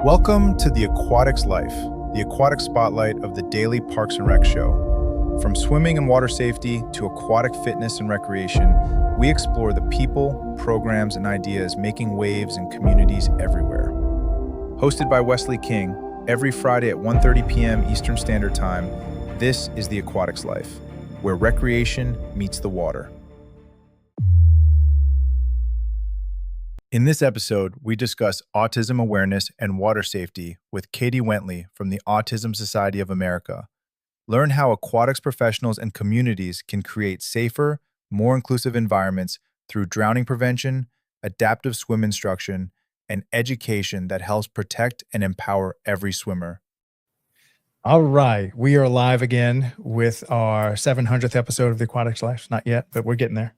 Welcome to the Aquatics Life, the aquatic spotlight of the daily Parks and Rec show. From swimming and water safety to aquatic fitness and recreation, we explore the people, programs, and ideas making waves in communities everywhere. Hosted by Wesley King, every Friday at 1:30 p.m. Eastern Standard Time, this is the Aquatics Life, where recreation meets the water. In this episode, we discuss autism awareness and water safety with Katie Wentley from the Autism Society of America. Learn how aquatics professionals and communities can create safer, more inclusive environments through drowning prevention, adaptive swim instruction, and education that helps protect and empower every swimmer. All right, we are live again with our 700th episode of the Aquatics Life. Not yet, but we're getting there.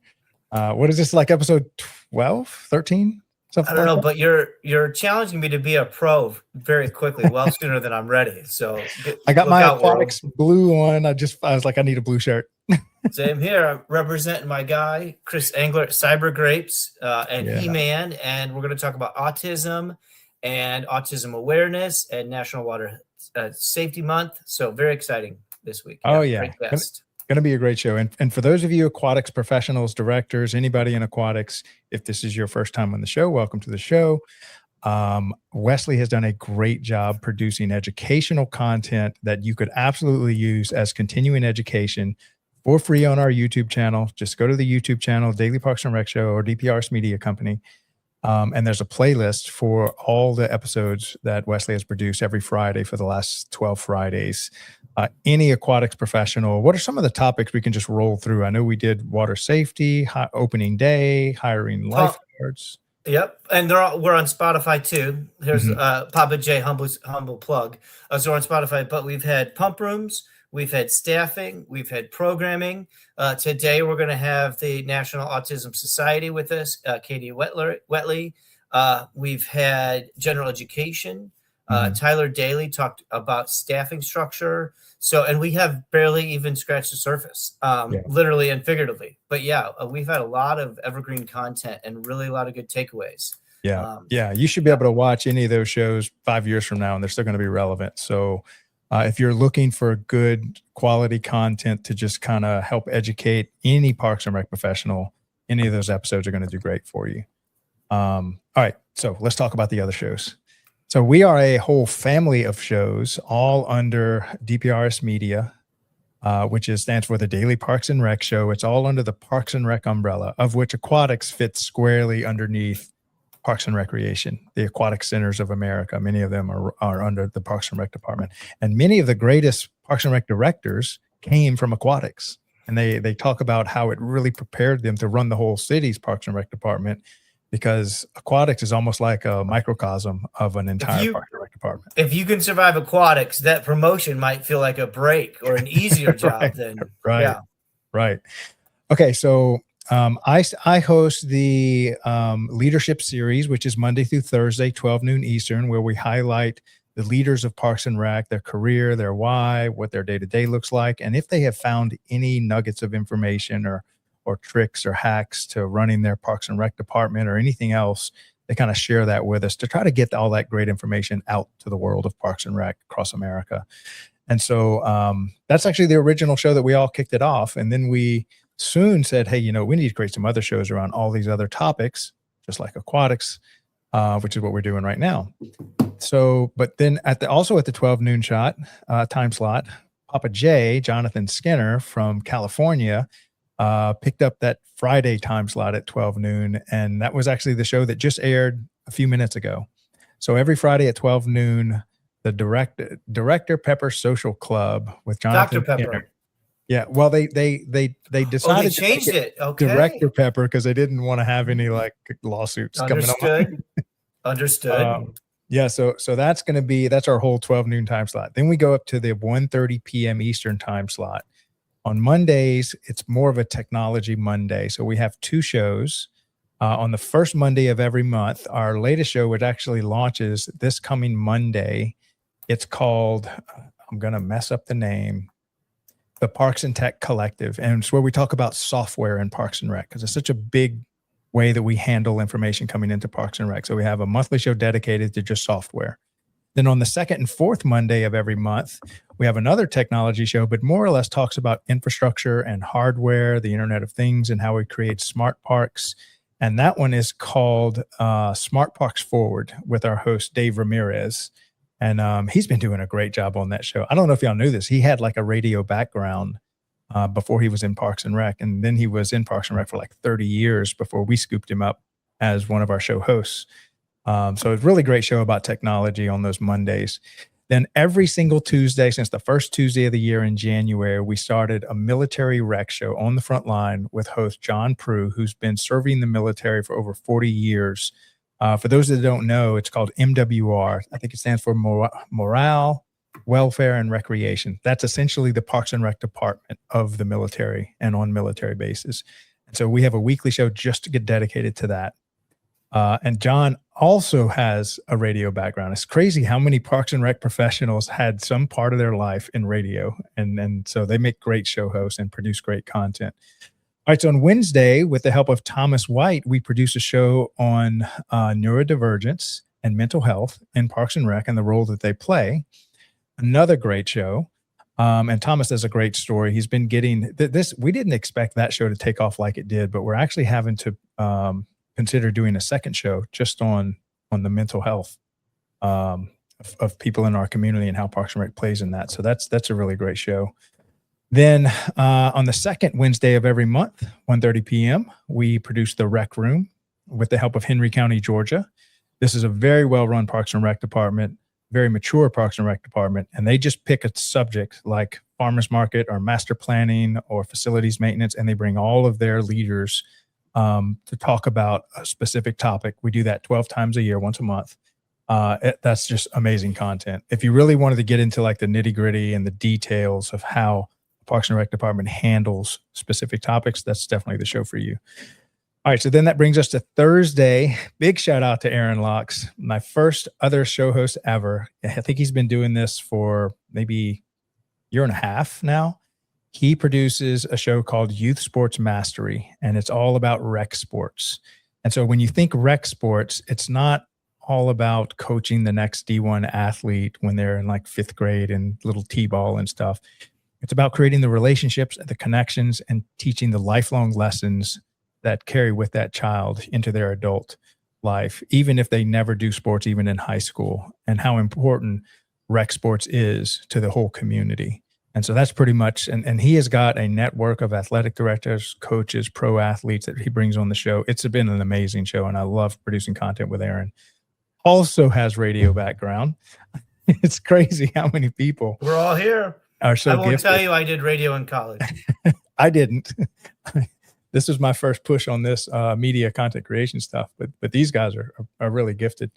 What is this, like episode 12, 13? I don't know, but you're challenging me to be a pro very quickly, well sooner than I'm ready. So I got my aquatics blue on. I was like, I need a blue shirt. Same here. I'm representing my guy, Chris Engler, Cyber Grapes, and He-Man, and we're going to talk about autism and autism awareness and National Water Safety Month. So very exciting this week. Oh yeah. Great guest. Going to be a great show. And for those of you aquatics professionals, directors, anybody in aquatics, if this is your first time on the show, welcome to the show. Wesley has done a great job producing educational content that you could absolutely use as continuing education for free on our YouTube channel. Just go to the YouTube channel, Daily Parks and Rec Show or DPRS Media Company. And there's a playlist for all the episodes that Wesley has produced every Friday for the last 12 Fridays. Any aquatics professional, what are some of the topics we can just roll through? I know we did water safety, opening day, hiring lifeguards. Yep, and we're on Spotify too. Here's Papa J, humble plug. So we're on Spotify, but we've had pump rooms, we've had staffing, we've had programming. Today we're going to have the National Autism Society with us, Katie Wentley. We've had general education. Tyler Daly talked about staffing structure. And we have barely even scratched the surface, literally and figuratively. But we've had a lot of evergreen content and really a lot of good takeaways. You should be able to watch any of those shows 5 years from now and they're still going to be relevant. So if you're looking for good quality content to just kind of help educate any Parks and Rec professional, any of those episodes are going to do great for you. All right, so let's talk about the other shows. So we are a whole family of shows, all under DPRS Media, which stands for the Daily Parks and Rec Show. It's all under the Parks and Rec umbrella, of which aquatics fits squarely underneath Parks and Recreation, the Aquatic Centers of America. Many of them are under the Parks and Rec department. And many of the greatest Parks and Rec directors came from aquatics. And they talk about how it really prepared them to run the whole city's Parks and Rec department, because aquatics is almost like a microcosm of an entire Parks and Rec department. If you can survive aquatics, that promotion might feel like a break or an easier job than Right. Okay, so I host the leadership series, which is Monday through Thursday, 12 noon Eastern, where we highlight the leaders of Parks and Rec, their career, their why, what their day-to-day looks like, and if they have found any nuggets of information or tricks or hacks to running their Parks and Rec department or anything else, they kind of share that with us to try to get all that great information out to the world of Parks and Rec across America. And so that's actually the original show that we all kicked it off. And then we soon said, hey, we need to create some other shows around all these other topics, just like aquatics, which is what we're doing right now. So, but then also at the 12 noon time slot, Papa J, Jonathan Skinner from California, picked up that Friday time slot at 12 noon. And that was actually the show that just aired a few minutes ago. So every Friday at 12 noon, the Director Pepper Social Club with Jonathan Dr. Pepper. Skinner. Yeah. Well, they decided to change it. Okay. Director Pepper, because they didn't want to have any lawsuits coming up. Understood. So that's our whole 12 noon time slot. Then we go up to the 1:30 p.m. Eastern time slot. On Mondays, it's more of a technology Monday. So we have two shows. On the first Monday of every month, our latest show, which actually launches this coming Monday, it's called, I'm going to mess up the name, the Parks and Tech Collective. And it's where we talk about software in Parks and Rec, because it's such a big way that we handle information coming into Parks and Rec. So we have a monthly show dedicated to just software. Then on the second and fourth Monday of every month, we have another technology show, but more or less talks about infrastructure and hardware, the Internet of Things, and how we create smart parks. And that one is called Smart Parks Forward with our host, Dave Ramirez. And he's been doing a great job on that show. I don't know if y'all knew this. He had like a radio background before he was in Parks and Rec. And then he was in Parks and Rec for like 30 years before we scooped him up as one of our show hosts. So it's a really great show about technology on those Mondays. Then every single Tuesday, since the first Tuesday of the year in January, we started a military rec show on the front line with host John Prue, who's been serving the military for over 40 years. For those that don't know, it's called MWR. I think it stands for Morale, Welfare, and Recreation. That's essentially the Parks and Rec department of the military and on military bases. And so we have a weekly show just to get dedicated to that. And John also has a radio background. It's crazy how many Parks and Rec professionals had some part of their life in radio. And so they make great show hosts and produce great content. All right, so on Wednesday, with the help of Thomas White, we produce a show on neurodivergence and mental health in Parks and Rec and the role that they play. Another great show. And Thomas has a great story. He's been getting this. We didn't expect that show to take off like it did, but we're actually having to consider doing a second show just on the mental health of people in our community and how Parks and Rec plays in that. So that's a really great show. Then on the second Wednesday of every month, 1:30 p.m., we produce the Rec Room with the help of Henry County, Georgia. This is a very well-run Parks and Rec department, very mature Parks and Rec department, and they just pick a subject like farmers market or master planning or facilities maintenance, and they bring all of their leaders to talk about a specific topic. We do that 12 times a year, once a month. That's just amazing content. If you really wanted to get into like the nitty gritty and the details of how the Parks and Rec department handles specific topics, that's definitely the show for you. All right, so then that brings us to Thursday. Big shout out to Aaron Locks, my first other show host ever. I think he's been doing this for maybe a year and a half now. He produces a show called Youth Sports Mastery, and it's all about rec sports. And so when you think rec sports, it's not all about coaching the next D1 athlete when they're in like fifth grade and little T-ball and stuff. It's about creating the relationships, the connections, and teaching the lifelong lessons that carry with that child into their adult life, even if they never do sports, even in high school, and how important rec sports is to the whole community. And so that's pretty much, and he has got a network of athletic directors, coaches, pro athletes that he brings on the show. It's been an amazing show, and I love producing content with Aaron. Also has radio background. It's crazy how many people We're all here. Are so I won't gifted. tell you I did radio in college. I didn't. This was my first push on this media content creation stuff, but these guys are really gifted.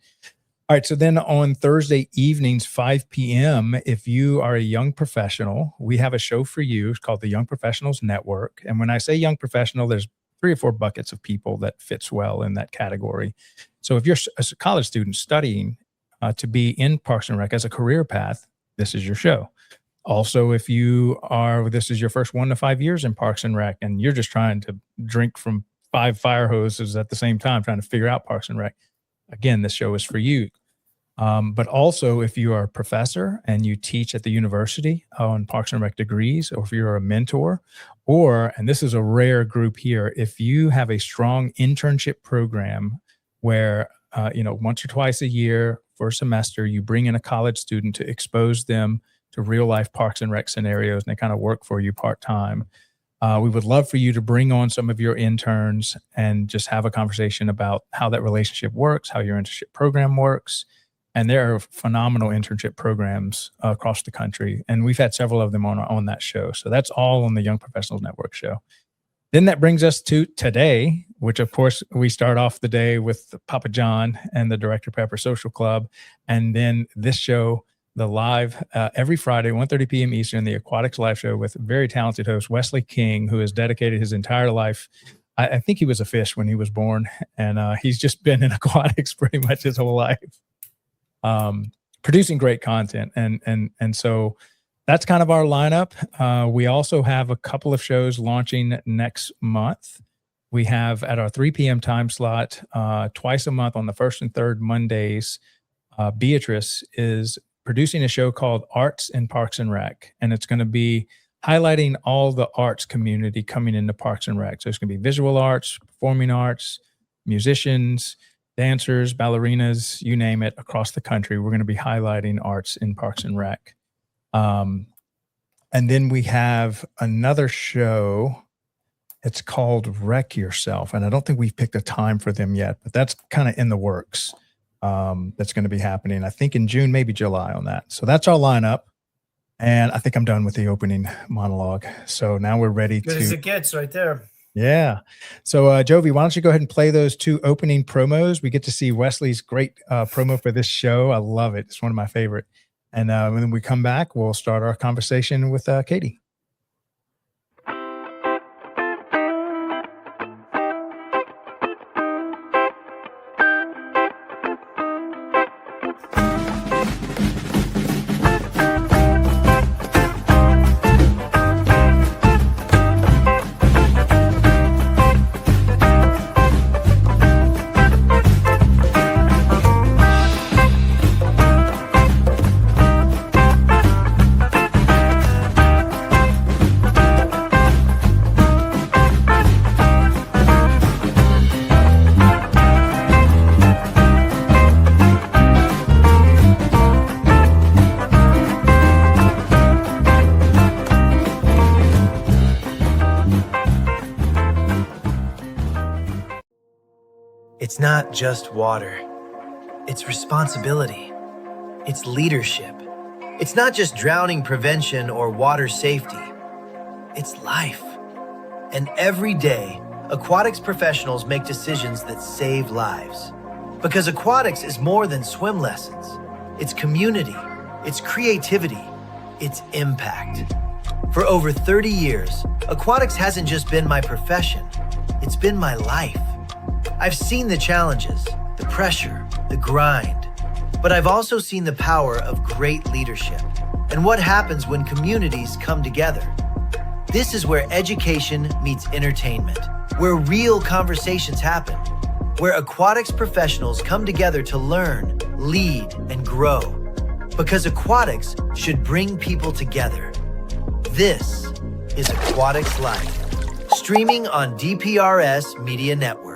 All right, so then on Thursday evenings, 5 p.m., if you are a young professional, we have a show for you. It's called the Young Professionals Network. And when I say young professional, there's 3 or 4 buckets of people that fits well in that category. So if you're a college student studying to be in Parks and Rec as a career path, this is your show. Also, if this is your first 1 to 5 years in Parks and Rec, and you're just trying to drink from 5 fire hoses at the same time, trying to figure out Parks and Rec, again, this show is for you. But also, if you are a professor and you teach at the university on Parks and Rec degrees, or if you're a mentor, or, and this is a rare group here, if you have a strong internship program where, once or twice a year for a semester, you bring in a college student to expose them to real life Parks and Rec scenarios, and they kind of work for you part-time. We would love for you to bring on some of your interns and just have a conversation about how that relationship works, how your internship program works. And there are phenomenal internship programs across the country. And we've had several of them on that show. So that's all on the Young Professionals Network show. Then that brings us to today, which of course we start off the day with Papa John and the Director Pepper Social Club. And then this show, the live every Friday, 1:30 p.m. Eastern, the Aquatics Life show with very talented host Wesley King, who has dedicated his entire life. I think he was a fish when he was born, and he's just been in aquatics pretty much his whole life. Producing great content. And so that's kind of our lineup. We also have a couple of shows launching next month. We have at our 3 p.m. time slot, twice a month on the first and third Mondays, Beatrice, is producing a show called Arts in Parks and Rec, and it's going to be highlighting all the arts community coming into Parks and Rec. So it's going to be visual arts, performing arts, musicians, dancers, ballerinas, you name it, across the country. We're going to be highlighting arts in Parks and Rec. And then we have another show. It's called Wreck Yourself. And I don't think we've picked a time for them yet, but that's kind of in the works. That's going to be happening, I think, in June, maybe July on that. So that's our lineup. And I think I'm done with the opening monologue. So now we're ready Good as it gets right there. Yeah. So Jovi, why don't you go ahead and play those 2 opening promos? We get to see Wesley's great promo for this show. I love it. It's one of my favorite. And when we come back, we'll start our conversation with Katie. It's not just water. It's responsibility. It's leadership. It's not just drowning prevention or water safety. It's life. And every day, aquatics professionals make decisions that save lives. Because aquatics is more than swim lessons. It's community. It's creativity. It's impact. For over 30 years, aquatics hasn't just been my profession. It's been my life. I've seen the challenges, the pressure, the grind, but I've also seen the power of great leadership and what happens when communities come together. This is where education meets entertainment, where real conversations happen, where aquatics professionals come together to learn, lead, and grow. Because aquatics should bring people together. This is Aquatics Life, streaming on DPRS Media Network.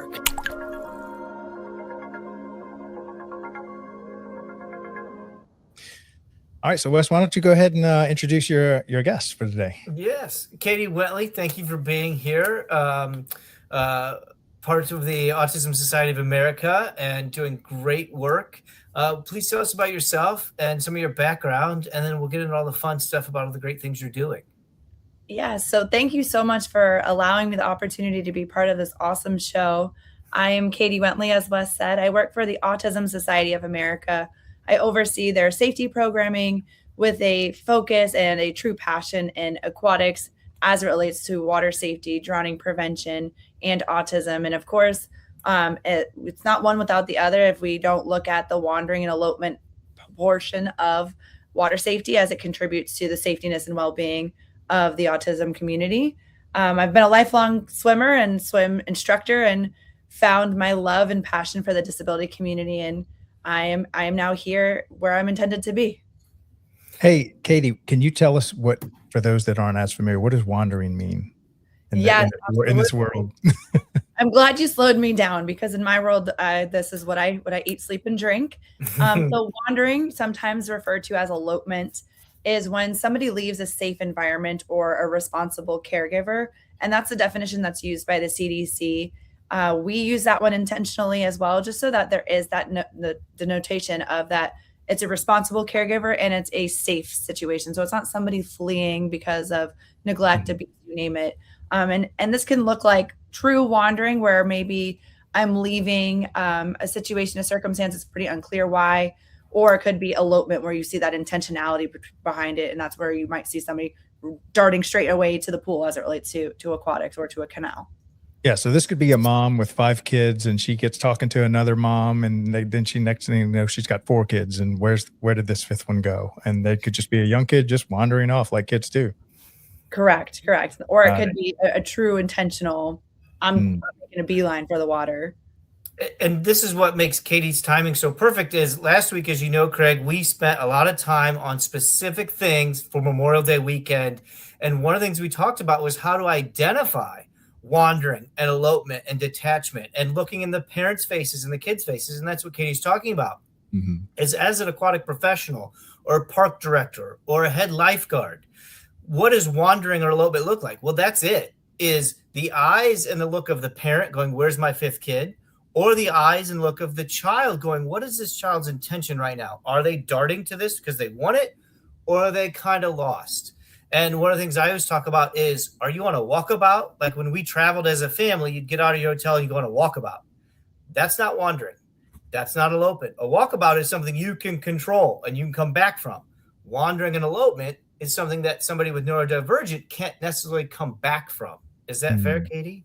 All right, so Wes, why don't you go ahead and introduce your guest for today? Yes, Katie Wentley, thank you for being here. Part of the Autism Society of America and doing great work. Please tell us about yourself and some of your background, and then we'll get into all the fun stuff about all the great things you're doing. Yeah, so thank you so much for allowing me the opportunity to be part of this awesome show. I am Katie Wentley, as Wes said. I work for the Autism Society of America. I oversee their safety programming with a focus and a true passion in aquatics as it relates to water safety, drowning prevention, and autism. And of course, it's not one without the other if we don't look at the wandering and elopement portion of water safety as it contributes to the safetiness and well-being of the autism community. I've been a lifelong swimmer and swim instructor and found my love and passion for the disability community, and I am now here where I'm intended to be. Hey, Katie, can you tell us what, for those that aren't as familiar, what does wandering mean in this world? I'm glad you slowed me down because in my world, this is what I eat, sleep, and drink. So wandering, sometimes referred to as elopement, is when somebody leaves a safe environment or a responsible caregiver. And that's the definition that's used by the CDC. We use that one intentionally as well, just so that there is that the notation of that it's a responsible caregiver and it's a safe situation. So it's not somebody fleeing because of neglect, abuse, you name it. And this can look like true wandering where maybe I'm leaving a situation, a circumstance, it's pretty unclear why, or it could be elopement where you see that intentionality behind it. And that's where you might see somebody darting straight away to the pool as it relates to aquatics or to a canal. Yeah, so this could be a mom with 5 kids, and she gets talking to another mom, and then she next thing you know, she's got 4 kids, and where did this 5th one go? And they could just be a young kid just wandering off like kids do. Correct. Or it could be a true intentional, I'm making a beeline for the water. And this is what makes Katie's timing so perfect is last week, as you know, Craig, we spent a lot of time on specific things for Memorial Day weekend. And one of the things we talked about was how to identify wandering and elopement and detachment and looking in the parents' faces and the kids' faces. And that's what Katie's talking about. Is as an aquatic professional or a park director or a head lifeguard, what does wandering or elopement look like? Well, that's it. Is the eyes and the look of the parent going, where's my fifth kid? Or the eyes and look of the child going, what is this child's intention right now? Are they darting to this because they want it? Or are they kind of lost? And one of the things I always talk about is, are you on a walkabout? Like when we traveled as a family, you'd get out of your hotel and you go on a walkabout. That's not wandering. That's not elopement. A walkabout is something you can control and you can come back from. Wandering and elopement is something that somebody with neurodivergent can't necessarily come back from. Is that fair, Katie?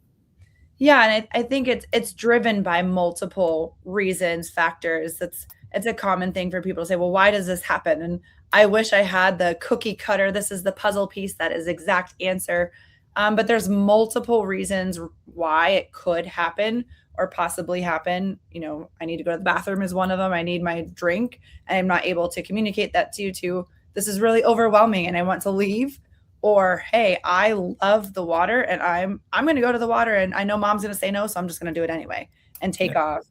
Yeah, and I think it's driven by multiple reasons, factors. It's a common thing for people to say, well, why does this happen? And I wish I had the cookie cutter. This is the puzzle piece that is exact answer. But there's multiple reasons why it could happen or possibly happen. You know, I need to go to the bathroom is one of them. I need my drink. And I'm not able to communicate that to you to this is really overwhelming and I want to leave. Or, hey, I love the water and I'm going to go to the water and I know mom's going to say no, so I'm just going to do it anyway and take off.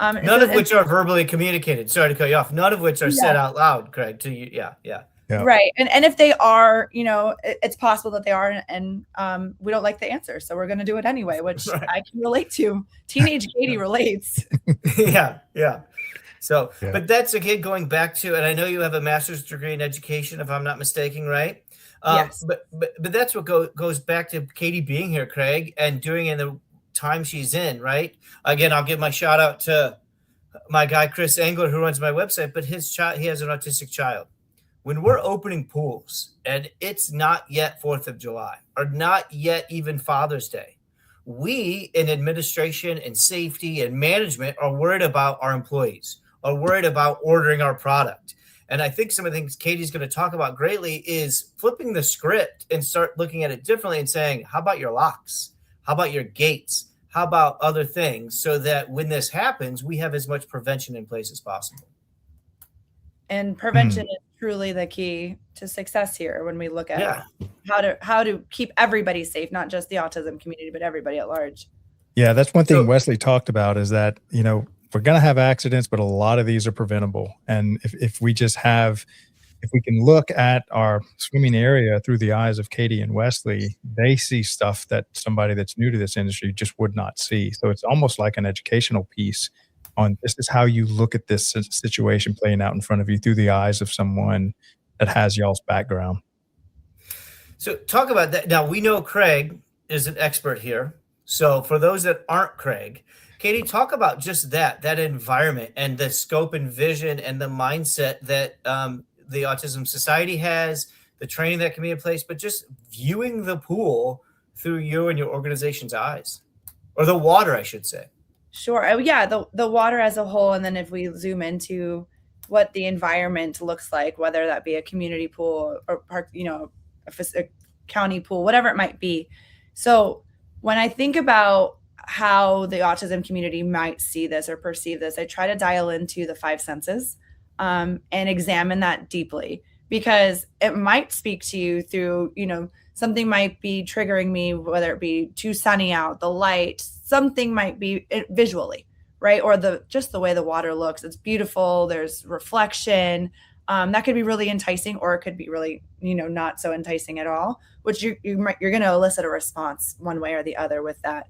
None of which are verbally communicated. Sorry to cut you off. None of which are said out loud, Craig, to you. Yeah. Right. And if they are, you know, it's possible that they are, and we don't like the answer. So we're going to do it anyway, which I can relate to. Teenage Katie relates. Yeah. So, but that's again, going back to, and I know you have a master's degree in education, if I'm not mistaken, right? Yes. But that's what goes back to Katie being here, Craig, and doing in the time she's in, right? Again, I'll give my shout out to my guy, Chris Engler, who runs my website, but his child, he has an autistic child. When we're opening pools and it's not yet 4th of July or not yet even Father's Day, we in administration and safety and management are worried about our employees, are worried about ordering our product. And I think some of the things Katie's going to talk about greatly is flipping the script and start looking at it differently and saying, how about your locks? How about your gates? How about other things so that when this happens, we have as much prevention in place as possible? And prevention is truly the key to success here when we look at how to keep everybody safe, not just the autism community, but everybody at large. Yeah, that's one thing Wesley talked about is that, you know, we're going to have accidents, but a lot of these are preventable. And if we can look at our swimming area through the eyes of Katie and Wesley, they see stuff that somebody that's new to this industry just would not see. So it's almost like an educational piece on this is how you look at this situation playing out in front of you through the eyes of someone that has y'all's background. So talk about that. Now, we know Craig is an expert here. So for those that aren't Craig, Katie, talk about just that environment and the scope and vision and the mindset that the Autism Society has, the training that can be in place, but just viewing the pool through you and your organization's eyes, or the water, I should say. Sure. Oh, yeah, the water as a whole, and then if we zoom into what the environment looks like, whether that be a community pool or park, you know, a county pool, whatever it might be. So when I think about how the autism community might see this or perceive this, I try to dial into the 5 senses and examine that deeply, because it might speak to you through, you know, something might be triggering me, whether it be too sunny out, the light, something might be visually, right? Or just the way the water looks. It's beautiful. There's reflection. That could be really enticing, or it could be really, you know, not so enticing at all, which you're going to elicit a response one way or the other with that.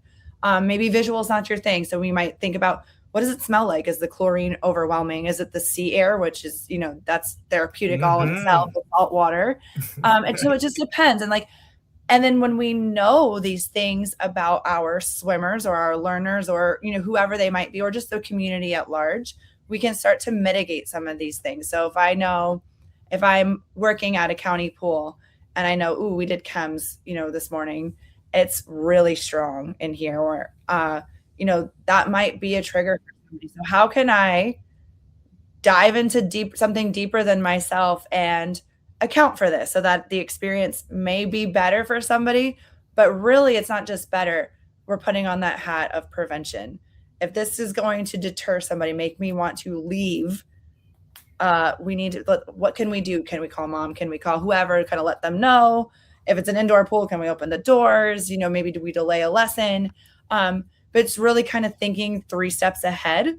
Maybe visual is not your thing. So we might think about, what does it smell like? Is the chlorine overwhelming? Is it the sea air, which is, you know, that's therapeutic all in itself, with salt water. And so it just depends. And then when we know these things about our swimmers or our learners or, you know, whoever they might be, or just the community at large, we can start to mitigate some of these things. So if I'm working at a county pool and I know, we did chems, you know, this morning, it's really strong in here, or, you know, that might be a trigger for somebody. So how can I dive into something deeper than myself and account for this so that the experience may be better for somebody, but really it's not just better. We're putting on that hat of prevention. if this is going to deter somebody, make me want to leave, we need to, what can we do? Can we call mom? Can we call whoever, kind of let them know? If it's an indoor pool, can we open the doors? Maybe do we delay a lesson? But it's really kind of thinking 3 steps ahead,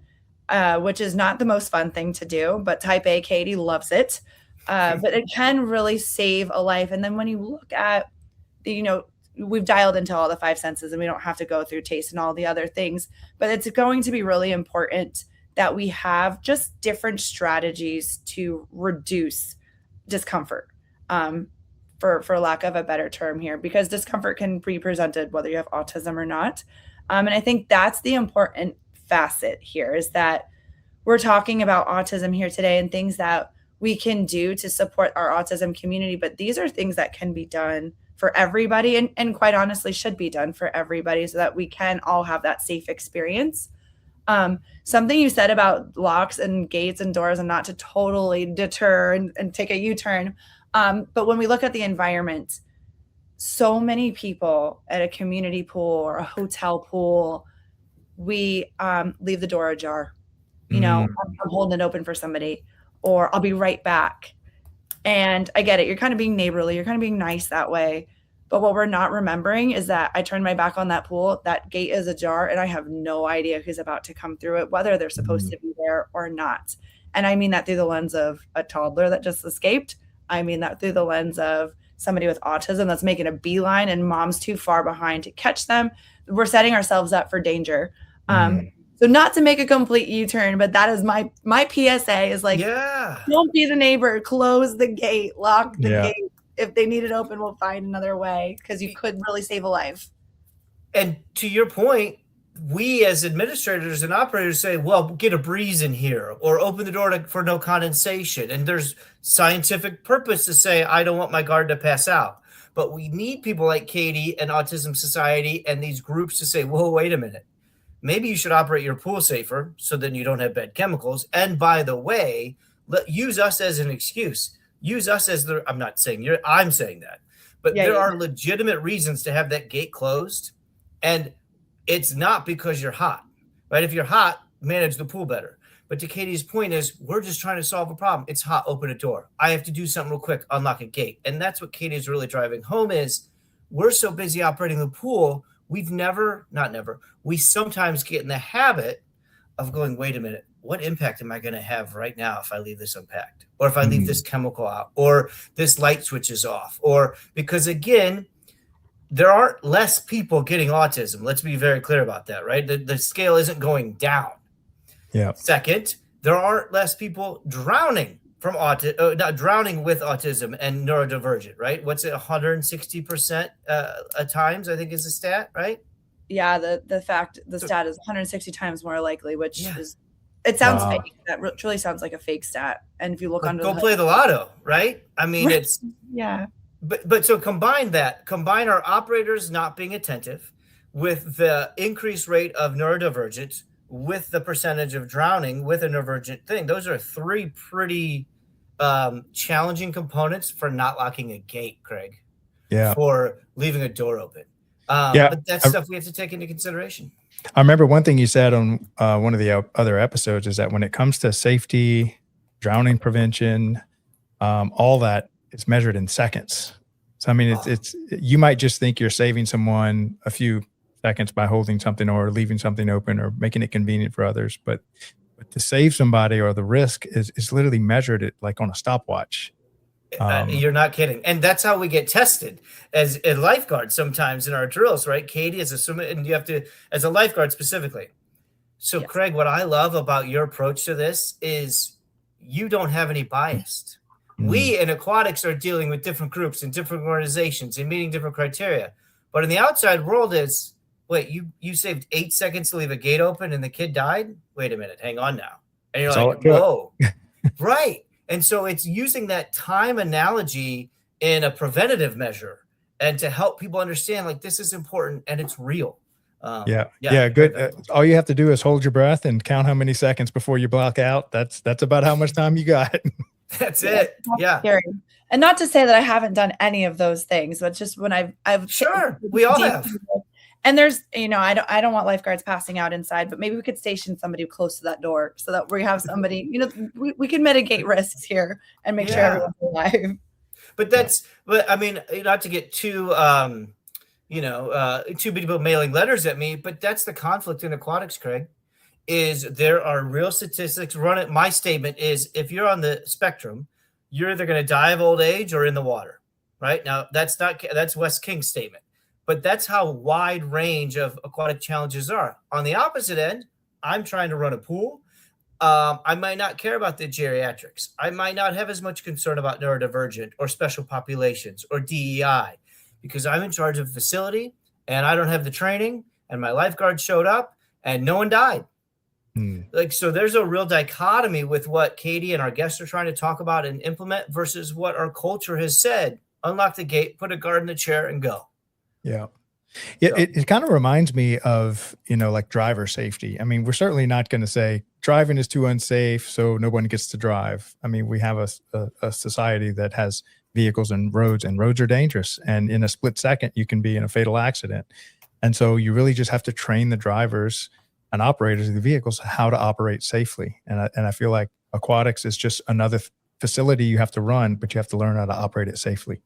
which is not the most fun thing to do, but type A Katie loves it. But it can really save a life. And then when you look at, we've dialed into all the 5 senses and we don't have to go through taste and all the other things, but it's going to be really important that we have just different strategies to reduce discomfort, for lack of a better term here, because discomfort can be presented whether you have autism or not. And I think that's the important facet here, is that we're talking about autism here today and things that we can do to support our autism community. But these are things that can be done for everybody, and quite honestly should be done for everybody, so that we can all have that safe experience. Something you said about locks and gates and doors, and not to totally deter and take a U-turn. But when we look at the environment, so many people at a community pool or a hotel pool, we leave the door ajar. I'm holding it open for somebody, or I'll be right back. And I get it. You're kind of being neighborly. You're kind of being nice that way. But what we're not remembering is that I turned my back on that pool. That gate is ajar, and I have no idea who's about to come through it, whether they're supposed to be there or not. And I mean that through the lens of a toddler that just escaped. I mean that through the lens of somebody with autism that's making a beeline and mom's too far behind to catch them. We're setting ourselves up for danger. So not to make a complete U-turn, but that is my PSA is like, don't be the neighbor, close the gate, lock the gate. If they need it open, we'll find another way, because you could really save a life. And to your point, we as administrators and operators say, well, get a breeze in here, or open the door for no condensation. And there's scientific purpose to say, I don't want my guard to pass out. But we need people like Katie and Autism Society and these groups to say, whoa, wait a minute. Maybe you should operate your pool safer so then you don't have bad chemicals. And by the way, use us as an excuse. Use us as I'm not saying I'm saying that. But there are legitimate reasons to have that gate closed. And it's not because you're hot, right? If you're hot, manage the pool better. But to Katie's point is, we're just trying to solve a problem. It's hot, open a door. I have to do something real quick, unlock a gate. And that's what Katie's really driving home is, we're so busy operating the pool, we sometimes get in the habit of going, wait a minute, what impact am I going to have right now if I leave this unpacked? Or if I leave this chemical out, or this light switch is off, or because again, there aren't less people getting autism. Let's be very clear about that, right? The scale isn't going down. Yeah. Second, there aren't less people drowning from not drowning with autism and neurodivergent, right? What's it, 160% at times, I think is the stat, right? Yeah, the stat is 160 times more likely, which is, it sounds fake. That truly sounds like a fake stat. And if you look under go play the lotto, right? I mean, it's But so combine our operators not being attentive with the increased rate of neurodivergence, with the percentage of drowning with a neurodivergent thing. Those are 3 pretty challenging components for not locking a gate, Craig. Yeah. For leaving a door open. But that's stuff we have to take into consideration. I remember one thing you said on one of the other episodes is that when it comes to safety, drowning prevention, all that, it's measured in seconds. So, I mean, it's you might just think you're saving someone a few seconds by holding something or leaving something open or making it convenient for others. But to save somebody, or the risk is literally measured at, like, on a stopwatch. You're not kidding. And that's how we get tested as a lifeguard sometimes in our drills, right? Katie, as a swimmer, and you have to, as a lifeguard specifically. So Craig, what I love about your approach to this is you don't have any bias. We in aquatics are dealing with different groups and different organizations and meeting different criteria. But in the outside world is, wait, you saved 8 seconds to leave a gate open and the kid died? Wait a minute, hang on now. And you're like, whoa. Right. And so it's using that time analogy in a preventative measure and to help people understand, like, this is important and it's real. Good. All you have to do is hold your breath and count how many seconds before you block out. That's about how much time you got. That's it. Yeah. Scary. And not to say that I haven't done any of those things, but just when I've sure, we all have. And there's, I don't want lifeguards passing out inside, but maybe we could station somebody close to that door so that we have somebody, we can mitigate risks here and make sure everyone's alive. But I mean, not to get too too many people mailing letters at me, but that's the conflict in aquatics, Craig, is there are real statistics. My statement is, if you're on the spectrum, you're either going to die of old age or in the water, right? Now, that's Wes King's statement, but that's how wide range of aquatic challenges are. On the opposite end, I'm trying to run a pool. I might not care about the geriatrics. I might not have as much concern about neurodivergent or special populations or DEI, because I'm in charge of a facility and I don't have the training, and my lifeguard showed up and no one died. So there's a real dichotomy with what Katie and our guests are trying to talk about and implement versus what our culture has said. Unlock the gate, put a guard in the chair, and go. Yeah. It kind of reminds me of, like driver safety. I mean, we're certainly not going to say driving is too unsafe, so no one gets to drive. I mean, we have a society that has vehicles and roads are dangerous. And in a split second, you can be in a fatal accident. And so you really just have to train the drivers and operators of the vehicles how to operate safely. And I feel like aquatics is just another facility you have to run, but you have to learn how to operate it safely.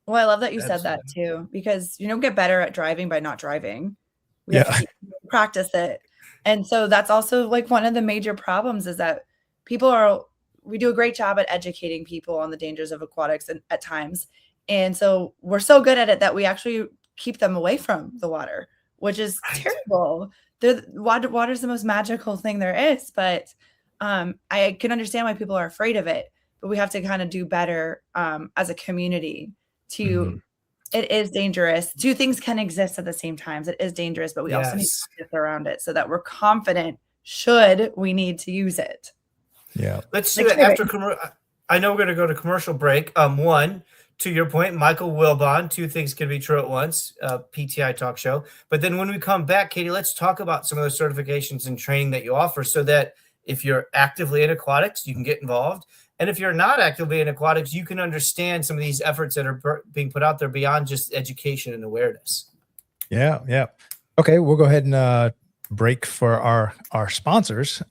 Well, I love that you said that too, because you don't get better at driving by not driving. We have to practice it. And so that's also like one of the major problems is that we do a great job at educating people on the dangers of aquatics at times. And so we're so good at it that we actually keep them away from the water, which is terrible. Water is the most magical thing there is, but I can understand why people are afraid of it, but we have to kind of do better as a community it is dangerous. Two things can exist at the same time. It is dangerous, but we also need to get around it so that we're confident should we need to use it. Yeah. Let's do it after I know we're going to go to commercial break. One, to your point, Michael Wilbon, two things can be true at once, PTI talk show. But then when we come back, Katie, let's talk about some of those certifications and training that you offer so that if you're actively in aquatics, you can get involved. And if you're not actively in aquatics, you can understand some of these efforts that are being put out there beyond just education and awareness. Yeah. Yeah. Okay. We'll go ahead and break for our sponsors.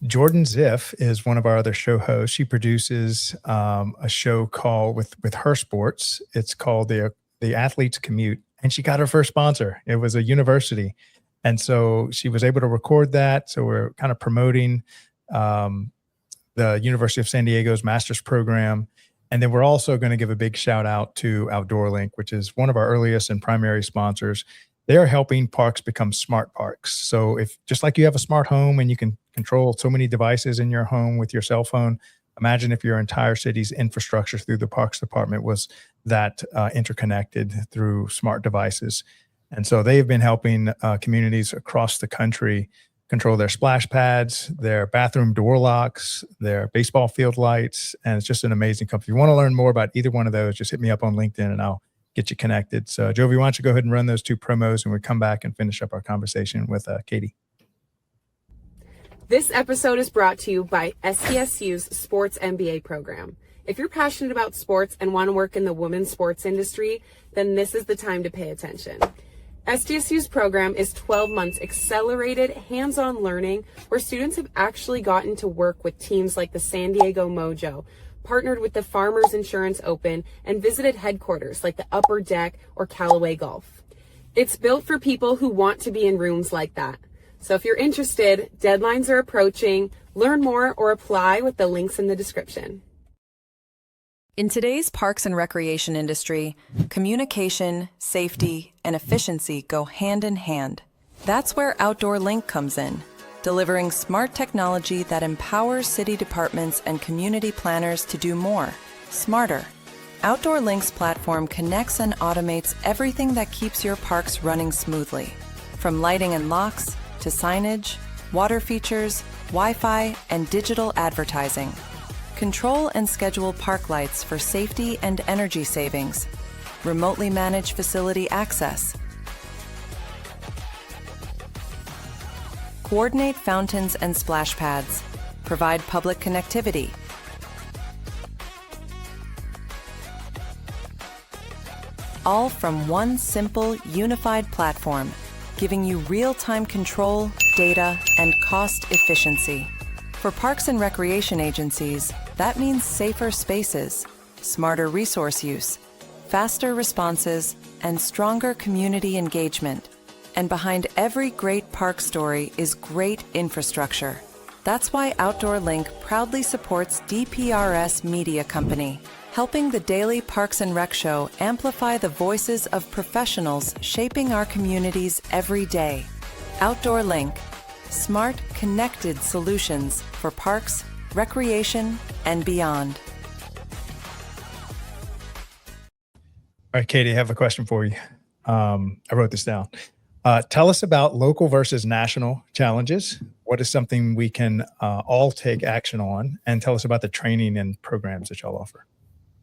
Jordan Ziff is one of our other show hosts. She produces a show called with her sports. It's called the Athletes Commute, and she got her first sponsor. It was a university, and so she was able to record that. So we're kind of promoting the University of San Diego's master's program, and then we're also going to give a big shout out to Outdoor Link, which is one of our earliest and primary sponsors. They are helping parks become smart parks. So if just like you have a smart home and you can control so many devices in your home with your cell phone, imagine if your entire city's infrastructure through the Parks Department was that interconnected through smart devices. And so they have been helping communities across the country control their splash pads, their bathroom door locks, their baseball field lights. And it's just an amazing company. If you want to learn more about either one of those, just hit me up on LinkedIn and I'll get you connected. So Jovi, why don't you go ahead and run those two promos and we'll come back and finish up our conversation with Katie. This episode is brought to you by SDSU's Sports MBA program. If you're passionate about sports and want to work in the women's sports industry, then this is the time to pay attention. SDSU's program is 12 months accelerated hands-on learning where students have actually gotten to work with teams like the San Diego Mojo, partnered with the Farmers Insurance Open, and visited headquarters like the Upper Deck or Callaway Golf. It's built for people who want to be in rooms like that. So if you're interested, deadlines are approaching. Learn more or apply with the links in the description. In today's parks and recreation industry, communication, safety, and efficiency go hand in hand. That's where Outdoor Link comes in, delivering smart technology that empowers city departments and community planners to do more, smarter. Outdoor Link's platform connects and automates everything that keeps your parks running smoothly, from lighting and locks to signage, water features, Wi-Fi, and digital advertising. Control and schedule park lights for safety and energy savings. Remotely manage facility access. Coordinate fountains and splash pads. Provide public connectivity. all from one simple, unified platform, giving you real-time control, data, and cost efficiency. For parks and recreation agencies, that means safer spaces, smarter resource use, faster responses, and stronger community engagement. And behind every great park story is great infrastructure. That's why Outdoor Link proudly supports DPRS Media Company, helping the Daily Parks and Rec Show amplify the voices of professionals shaping our communities every day. Outdoor Link, smart, connected solutions for parks, recreation, and beyond. All right, Katie, I have a question for you. I wrote this down. Tell us about local versus national challenges. What is something we can all take action on? And tell us about the training and programs that y'all offer.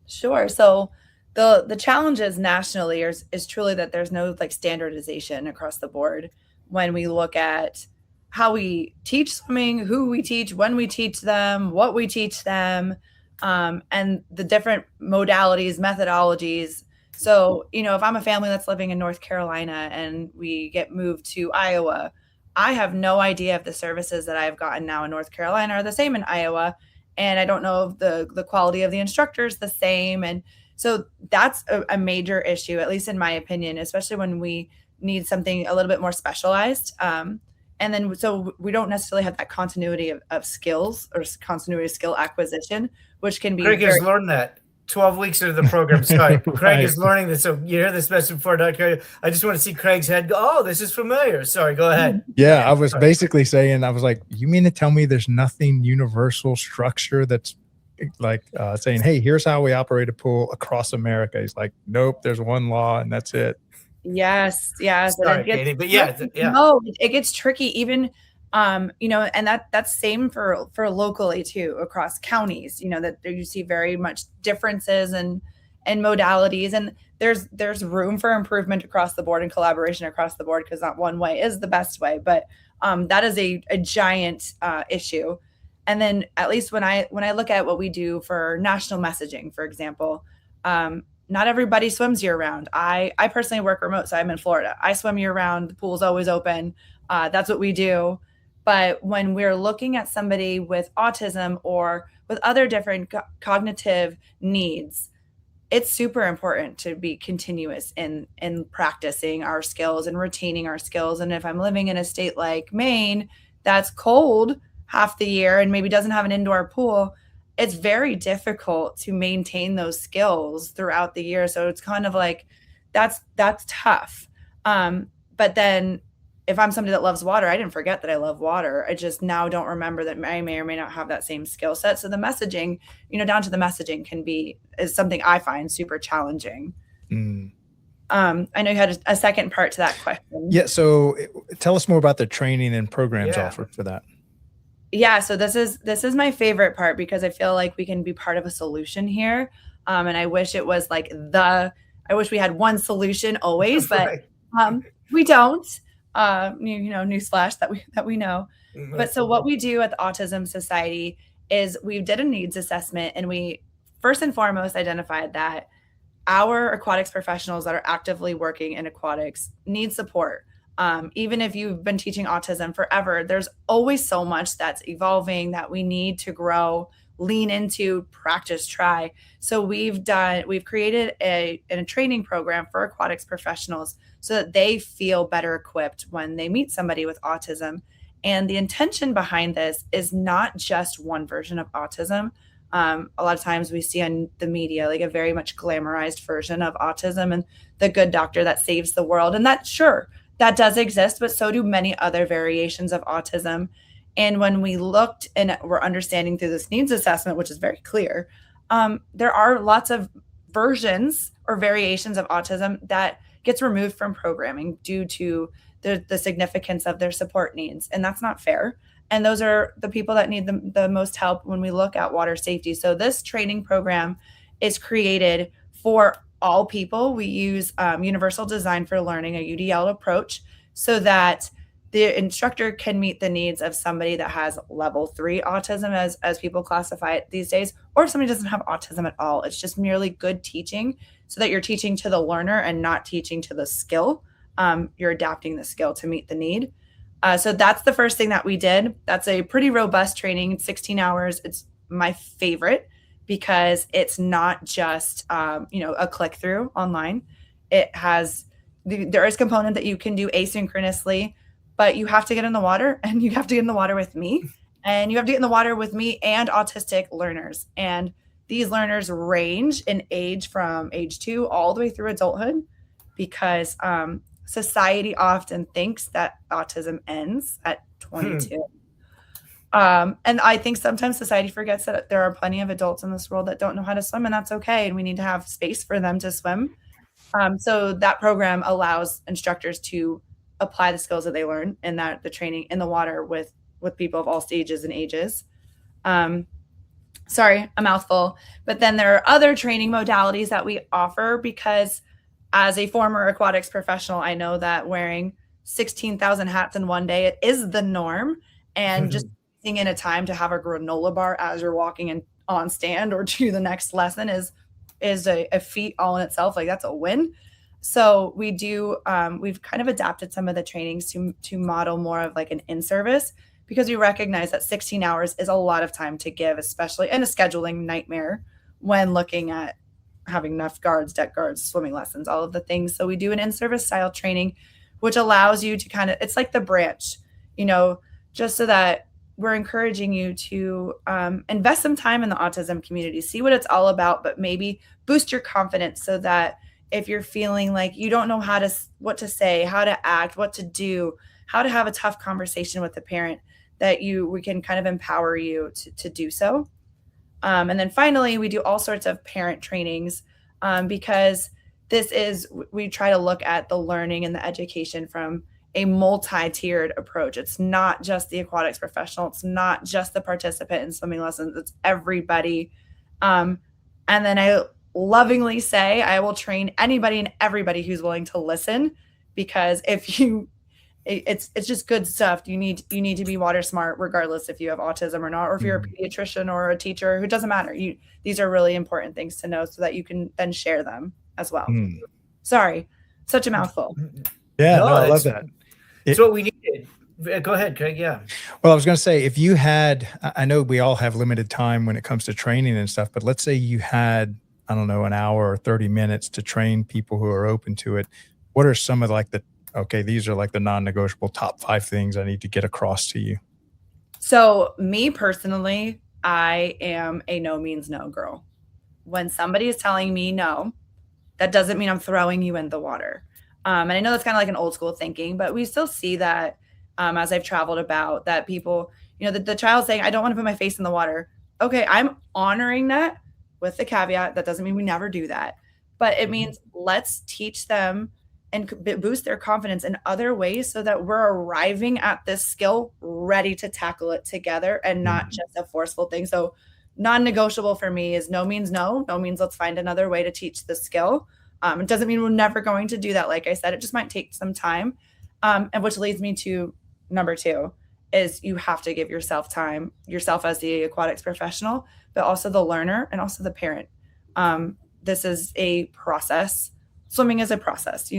Sure. So the challenges nationally is truly that there's no like standardization across the board when we look at how we teach swimming, who we teach, when we teach them, what we teach them, and the different modalities, methodologies. So, if I'm a family that's living in North Carolina and we get moved to Iowa, I have no idea if the services that I've gotten now in North Carolina are the same in Iowa. And I don't know if the quality of the instructor is the same. And so that's a major issue, at least in my opinion, especially when we need something a little bit more specialized. And then so we don't necessarily have that continuity of skills or continuity of skill acquisition, which can be Craig has learned that 12 weeks into the program. Sorry, Craig is learning this. So you hear this message before, Dr. I just want to see Craig's head go, oh, this is familiar. Sorry, go ahead. Yeah, I was basically saying, I was like, you mean to tell me there's nothing universal structure that's like saying, hey, here's how we operate a pool across America? He's like, nope, there's one law and that's it. Yes. Sorry, Katie, but yeah. No, it gets tricky even, and that's same for locally too, across counties, that you see very much differences and modalities, and there's room for improvement across the board and collaboration across the board, because not one way is the best way, but that is a giant issue. And then at least when I look at what we do for national messaging, for example, not everybody swims year round. I personally work remote, so I'm in Florida. I swim year round. The pool's always open. That's what we do. But when we're looking at somebody with autism or with other different cognitive needs, it's super important to be continuous in practicing our skills and retaining our skills. And if I'm living in a state like Maine that's cold half the year and maybe doesn't have an indoor pool, it's very difficult to maintain those skills throughout the year. So it's kind of like that's tough. But then if I'm somebody that loves water, I didn't forget that I love water. I just now don't remember that I may or may not have that same skill set. So the messaging, down to the messaging is something I find super challenging. I know you had a second part to that question. Yeah. So tell us more about the training and programs offered for that. Yeah. So this is my favorite part, because I feel like we can be part of a solution here. And I wish it was like I wish we had one solution always, but we don't. Newsflash that we know. But so what we do at the Autism Society is we did a needs assessment, and we first and foremost identified that our aquatics professionals that are actively working in aquatics need support. Even if you've been teaching autism forever, there's always so much that's evolving that we need to grow, lean into, practice, try. So we've created a training program for aquatics professionals so that they feel better equipped when they meet somebody with autism. And the intention behind this is not just one version of autism. A lot of times we see on the media like a very much glamorized version of autism and the good doctor that saves the world. And that does exist, but so do many other variations of autism. And when we looked and we're understanding through this needs assessment, which is very clear, there are lots of versions or variations of autism that gets removed from programming due to the significance of their support needs. And that's not fair. And those are the people that need the most help when we look at water safety. So this training program is created for all people. We use universal design for learning, a UDL approach, so that the instructor can meet the needs of somebody that has level 3 autism, as people classify it these days, or if somebody doesn't have autism at all. It's just merely good teaching, so that you're teaching to the learner and not teaching to the skill. You're adapting the skill to meet the need. So that's the first thing that we did. That's a pretty robust training, 16 hours. It's my favorite because it's not just, a click through online. There is a component that you can do asynchronously, but you have to get in the water, and you have to get in the water with me, and you have to get in the water with me and autistic learners. And these learners range in age from age 2 all the way through adulthood, because society often thinks that autism ends at 22. And I think sometimes society forgets that there are plenty of adults in this world that don't know how to swim, and that's okay. And we need to have space for them to swim. So that program allows instructors to apply the skills that they learn in the training in the water with people of all stages and ages. Sorry, a mouthful. But then there are other training modalities that we offer, because as a former aquatics professional, I know that wearing 16,000 hats in one day is the norm. And just taking in a time to have a granola bar as you're walking in on stand or to the next lesson is a feat all in itself. Like, that's a win. So we've kind of adapted some of the trainings to model more of like an in-service, because we recognize that 16 hours is a lot of time to give, especially in a scheduling nightmare when looking at having enough guards, deck guards, swimming lessons, all of the things. So we do an in-service style training, which allows you to it's like the branch, just so that we're encouraging you to invest some time in the autism community, see what it's all about, but maybe boost your confidence, so that if you're feeling like you don't know what to say, how to act, what to do, how to have a tough conversation with the parent, that we can kind of empower you to do so. And then finally, we do all sorts of parent trainings, because we try to look at the learning and the education from a multi-tiered approach. It's not just the aquatics professional. It's not just the participant in swimming lessons. It's everybody. And then I lovingly say I will train anybody and everybody who's willing to listen, because it's just good stuff. You need to be water smart, regardless if you have autism or not, or if you're a pediatrician or a teacher, it doesn't matter. These are really important things to know, so that you can then share them as well. Sorry, such a mouthful. Yeah, no, I love that. It's what we needed. Go ahead, Craig. Yeah. Well, I was going to say, if you had, I know we all have limited time when it comes to training and stuff, but let's say you had, I don't know, an hour or 30 minutes to train people who are open to it. What are some of these are like the non-negotiable top 5 things I need to get across to you? So me personally, I am a no means no girl. When somebody is telling me no, that doesn't mean I'm throwing you in the water. And I know that's kind of like an old school thinking, but we still see that as I've traveled about, that people, the child saying, I don't want to put my face in the water. Okay, I'm honoring that with the caveat. That doesn't mean we never do that. But it means let's teach them and boost their confidence in other ways, so that we're arriving at this skill ready to tackle it together, and not just a forceful thing. So non-negotiable for me is no means no. No means let's find another way to teach the skill. It doesn't mean we're never going to do that. Like I said, it just might take some time. And which leads me to number 2 is you have to give yourself time, yourself as the aquatics professional, but also the learner and also the parent. This is a process. Swimming is a process.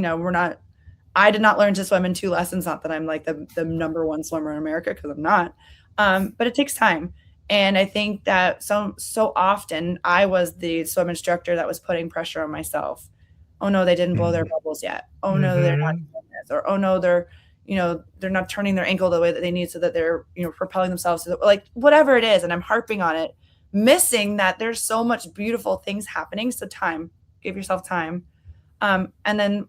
I did not learn to swim in 2 lessons. Not that I'm like the number 1 swimmer in America, because I'm not. But it takes time. And I think that so often I was the swim instructor that was putting pressure on myself. Oh no, they didn't blow their bubbles yet. Oh no, they're not doing this. Or oh no, they're not turning their ankle the way that they need, so that they're, propelling themselves to like whatever it is. And I'm harping on it, missing that there's so much beautiful things happening. So time, give yourself time. And then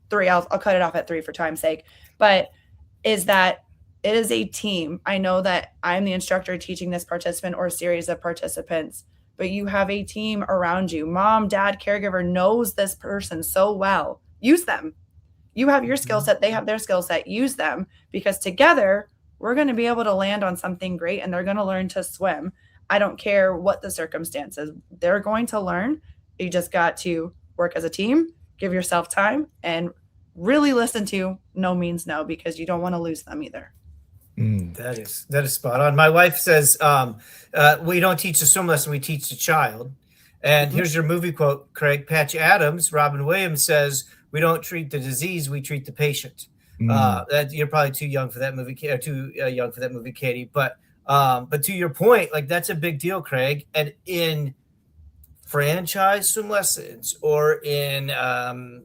3, I'll cut it off at 3 for time's sake, but is that it is a team. I know that I'm the instructor teaching this participant or a series of participants, but you have a team around you. Mom, dad, caregiver knows this person so well. Use them. You have your skill set. They have their skill set. Use them, because together we're going to be able to land on something great, and they're going to learn to swim. I don't care what the circumstances. They're going to learn. You just got to work as a team, give yourself time, and really listen to, no means no, because you don't want to lose them either. That is spot on. My wife says, we don't teach the swim lesson, we teach the child. And here's your movie quote, Craig. Patch Adams, Robin Williams says, we don't treat the disease, we treat the patient. That you're probably too young for that movie, or too young for that movie, Katie. But to your point, like, that's a big deal, Craig. And in franchise swim lessons, or in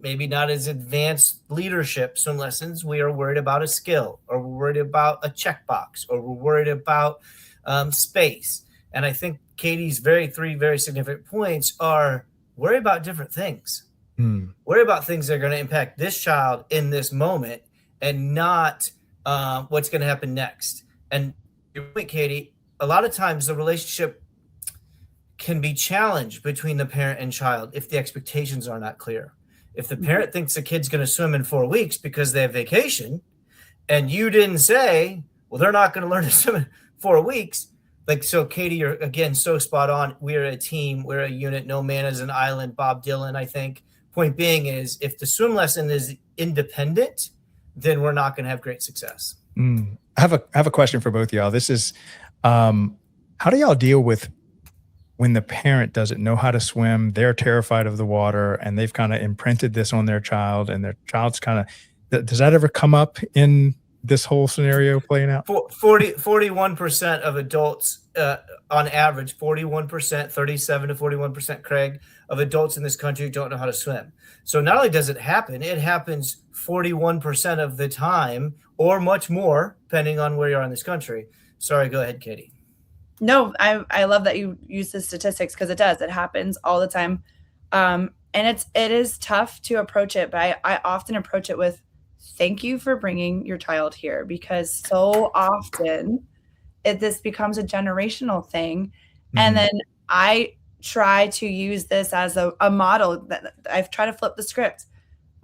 maybe not as advanced leadership swim lessons, we are worried about a skill, or we're worried about a checkbox, or we're worried about space. And I think Katie's three very significant points are worry about different things. Worry about things that are going to impact this child in this moment, and not what's going to happen next. And your point, Katie, a lot of times the relationship can be challenged between the parent and child if the expectations are not clear. If the parent thinks the kid's going to swim in 4 weeks because they have vacation, and you didn't say, well, they're not going to learn to swim in 4 weeks. Like, so Katie, you're again so spot on. We're a team, we're a unit. No man is an island. Bob Dylan, I think. Point being is, if the swim lesson is independent, then we're not going to have great success. I have a question for both of y'all. This is, how do y'all deal with when the parent doesn't know how to swim, they're terrified of the water, and they've kind of imprinted this on their child, and their child's kind of, does that ever come up in this whole scenario playing out? 41% of adults, on average, 41%, 37 to 41%, Craig, of adults in this country don't know how to swim. So not only does it happens 41% of the time, or much more, depending on where you are in this country. Sorry, go ahead, Katie. No, I love that you use the statistics, because it happens all the time. And it is tough to approach it, but I often approach it with, thank you for bringing your child here, because so often this becomes a generational thing. And then I try to use this as a model. That I've tried to flip the script.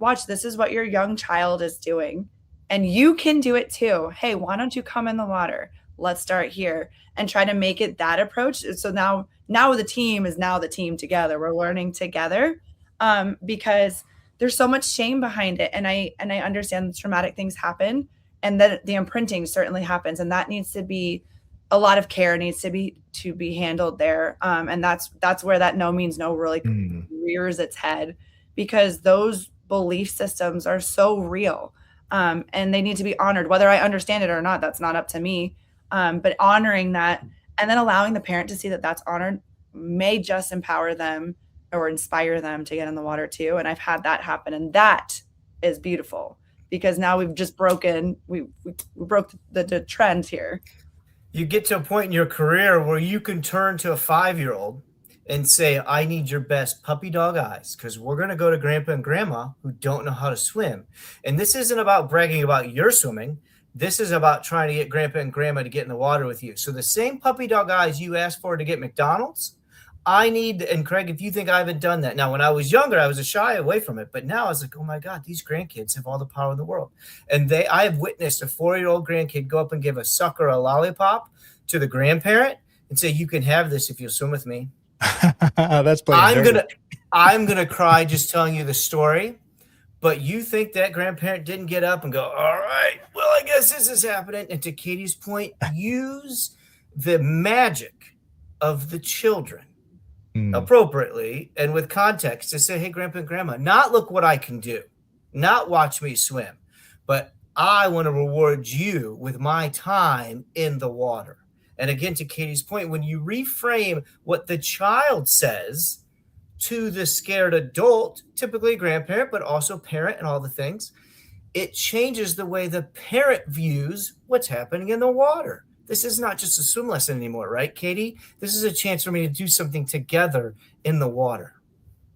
Watch, this is what your young child is doing, and you can do it too. Hey, why don't you come in the water? Let's start here, and try to make it that approach. So now the team is the team together. We're learning together, because there's so much shame behind it. And I understand traumatic things happen, and that the imprinting certainly happens, and that needs to be, a lot of care needs to be handled there. And that's where that no means no really rears its head, because those belief systems are so real, and they need to be honored, whether I understand it or not. That's not up to me. But honoring that, and then allowing the parent to see that that's honored, may just empower them or inspire them to get in the water too. And I've had that happen, and that is beautiful, because now we've just broken the trend here. You get to a point in your career where you can turn to a 5-year-old and say, I need your best puppy dog eyes, because we're going to go to grandpa and grandma who don't know how to swim. And this isn't about bragging about your swimming. This is about trying to get grandpa and grandma to get in the water with you. So the same puppy dog eyes you asked for to get McDonald's, I need. And Craig, if you think I haven't done that. Now, when I was younger, I was a shy away from it. But now I was like, oh my God, these grandkids have all the power in the world. And I have witnessed a 4-year-old grandkid go up and give a sucker a lollipop to the grandparent and say, you can have this if you'll swim with me. That's playing. I'm gonna cry just telling you the story. But you think that grandparent didn't get up and go, all right, well, I guess this is happening. And to Katie's point, use the magic of the children appropriately and with context to say, hey, grandpa and grandma, not look what I can do, not watch me swim, but I want to reward you with my time in the water. And again, to Katie's point, when you reframe what the child says to the scared adult, typically grandparent, but also parent and all the things, it changes the way the parent views what's happening in the water. This is not just a swim lesson anymore, right, Katie? This is a chance for me to do something together in the water.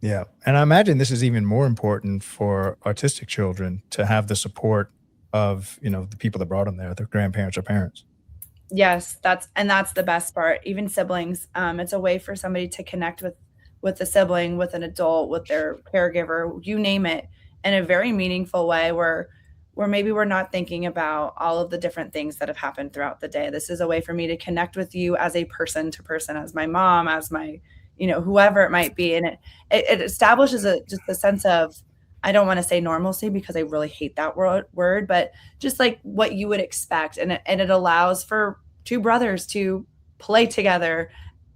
Yeah. And I imagine this is even more important for autistic children, to have the support of, the people that brought them there, their grandparents or parents. Yes, that's the best part. Even siblings, it's a way for somebody to connect with a sibling, with an adult, with their caregiver, you name it, in a very meaningful way where maybe we're not thinking about all of the different things that have happened throughout the day. This is a way for me to connect with you as a person to person, as my mom, as my, whoever it might be. And it establishes just a sense of I don't want to say normalcy because I really hate that word, but just like what you would expect. And it allows for two brothers to play together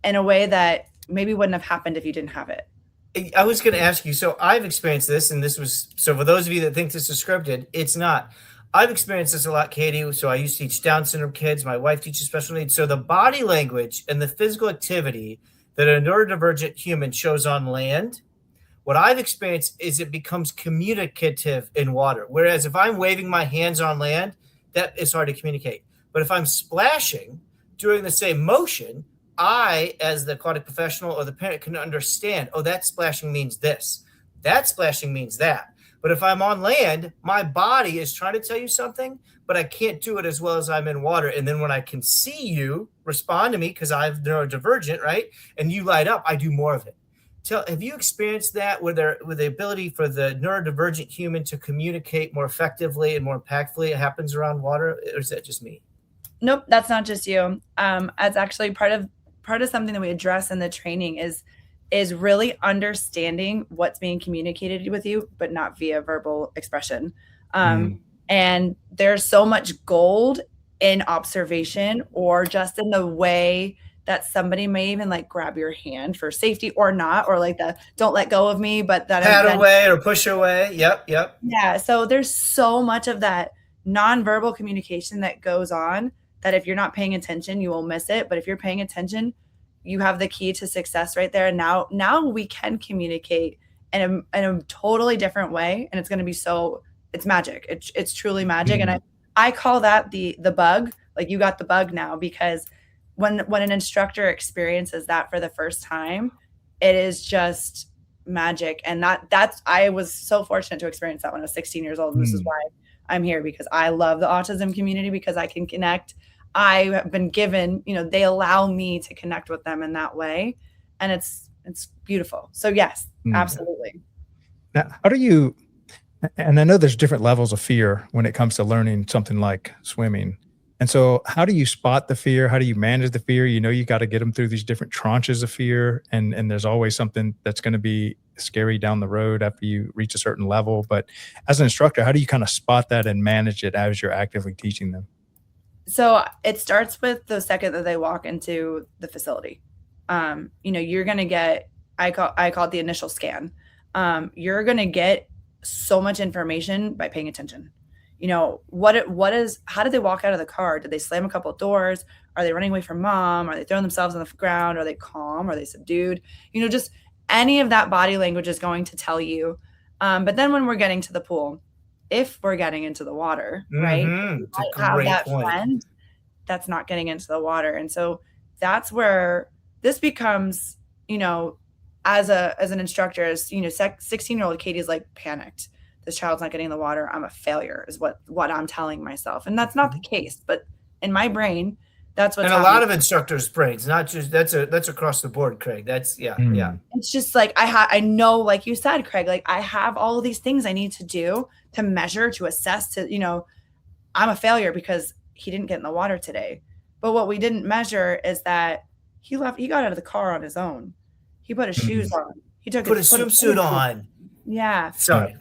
in a way that maybe wouldn't have happened if you didn't have it. I was going to ask you, so I've experienced this, and so for those of you that think this is scripted, it's not. I've experienced this a lot, Katie. So I used to teach Down syndrome kids. My wife teaches special needs. So the body language and the physical activity that a neurodivergent human shows on land, what I've experienced is it becomes communicative in water. Whereas if I'm waving my hands on land, that is hard to communicate. But if I'm splashing, doing the same motion, I, as the aquatic professional or the parent, can understand, oh, that splashing means this. That splashing means that. But if I'm on land, my body is trying to tell you something, but I can't do it as well as I'm in water. And then when I can see you respond to me because I'm neurodivergent, right? And you light up, I do more of it. Have you experienced that with the ability for the neurodivergent human to communicate more effectively and more impactfully? It happens around water, or is that just me? Nope, that's not just you. That's actually part of something that we address in the training is really understanding what's being communicated with you, but not via verbal expression. And there's so much gold in observation or just in the way that somebody may even like grab your hand for safety or not, or like the don't let go of me, but that pat away or push away. Yep. Yeah. So there's so much of that nonverbal communication that goes on that if you're not paying attention, you will miss it. But if you're paying attention, you have the key to success right there. And now we can communicate in a totally different way. And it's going to be it's magic. It's truly magic. And I call that the bug. Like, you got the bug now, because when an instructor experiences that for the first time, it is just magic. And I was so fortunate to experience that when I was 16 years old. And this is why I'm here, because I love the autism community, because I can connect. I have been given, they allow me to connect with them in that way. And it's beautiful. So yes, absolutely. Now, how do you, and I know there's different levels of fear when it comes to learning something like swimming. And so how do you spot the fear? How do you manage the fear? You got to get them through these different tranches of fear. And there's always something that's going to be scary down the road after you reach a certain level. But as an instructor, how do you kind of spot that and manage it as you're actively teaching them? So it starts with the second that they walk into the facility. You're going to get, I call it the initial scan. You're going to get so much information by paying attention. How did they walk out of the car? Did they slam a couple of doors? Are they running away from mom? Are they throwing themselves on the ground? Are they calm? Are they subdued? Just any of that body language is going to tell you. But then when we're getting to the pool, if we're getting into the water, right? I have that friend that's not getting into the water. And so that's where this becomes, as an instructor, as 16-year-old Katie is like panicked. This child's not getting in the water. I'm a failure is what I'm telling myself. And that's not the case, but in my brain, that's what's happening. A lot of instructors' brains, not just that's across the board, Craig. That's yeah. It's just like I know, like you said, Craig, like I have all of these things I need to do to measure, to assess, to I'm a failure because he didn't get in the water today. But what we didn't measure is that he got out of the car on his own. He put his shoes on. He put his swimsuit on. Yeah. Sorry.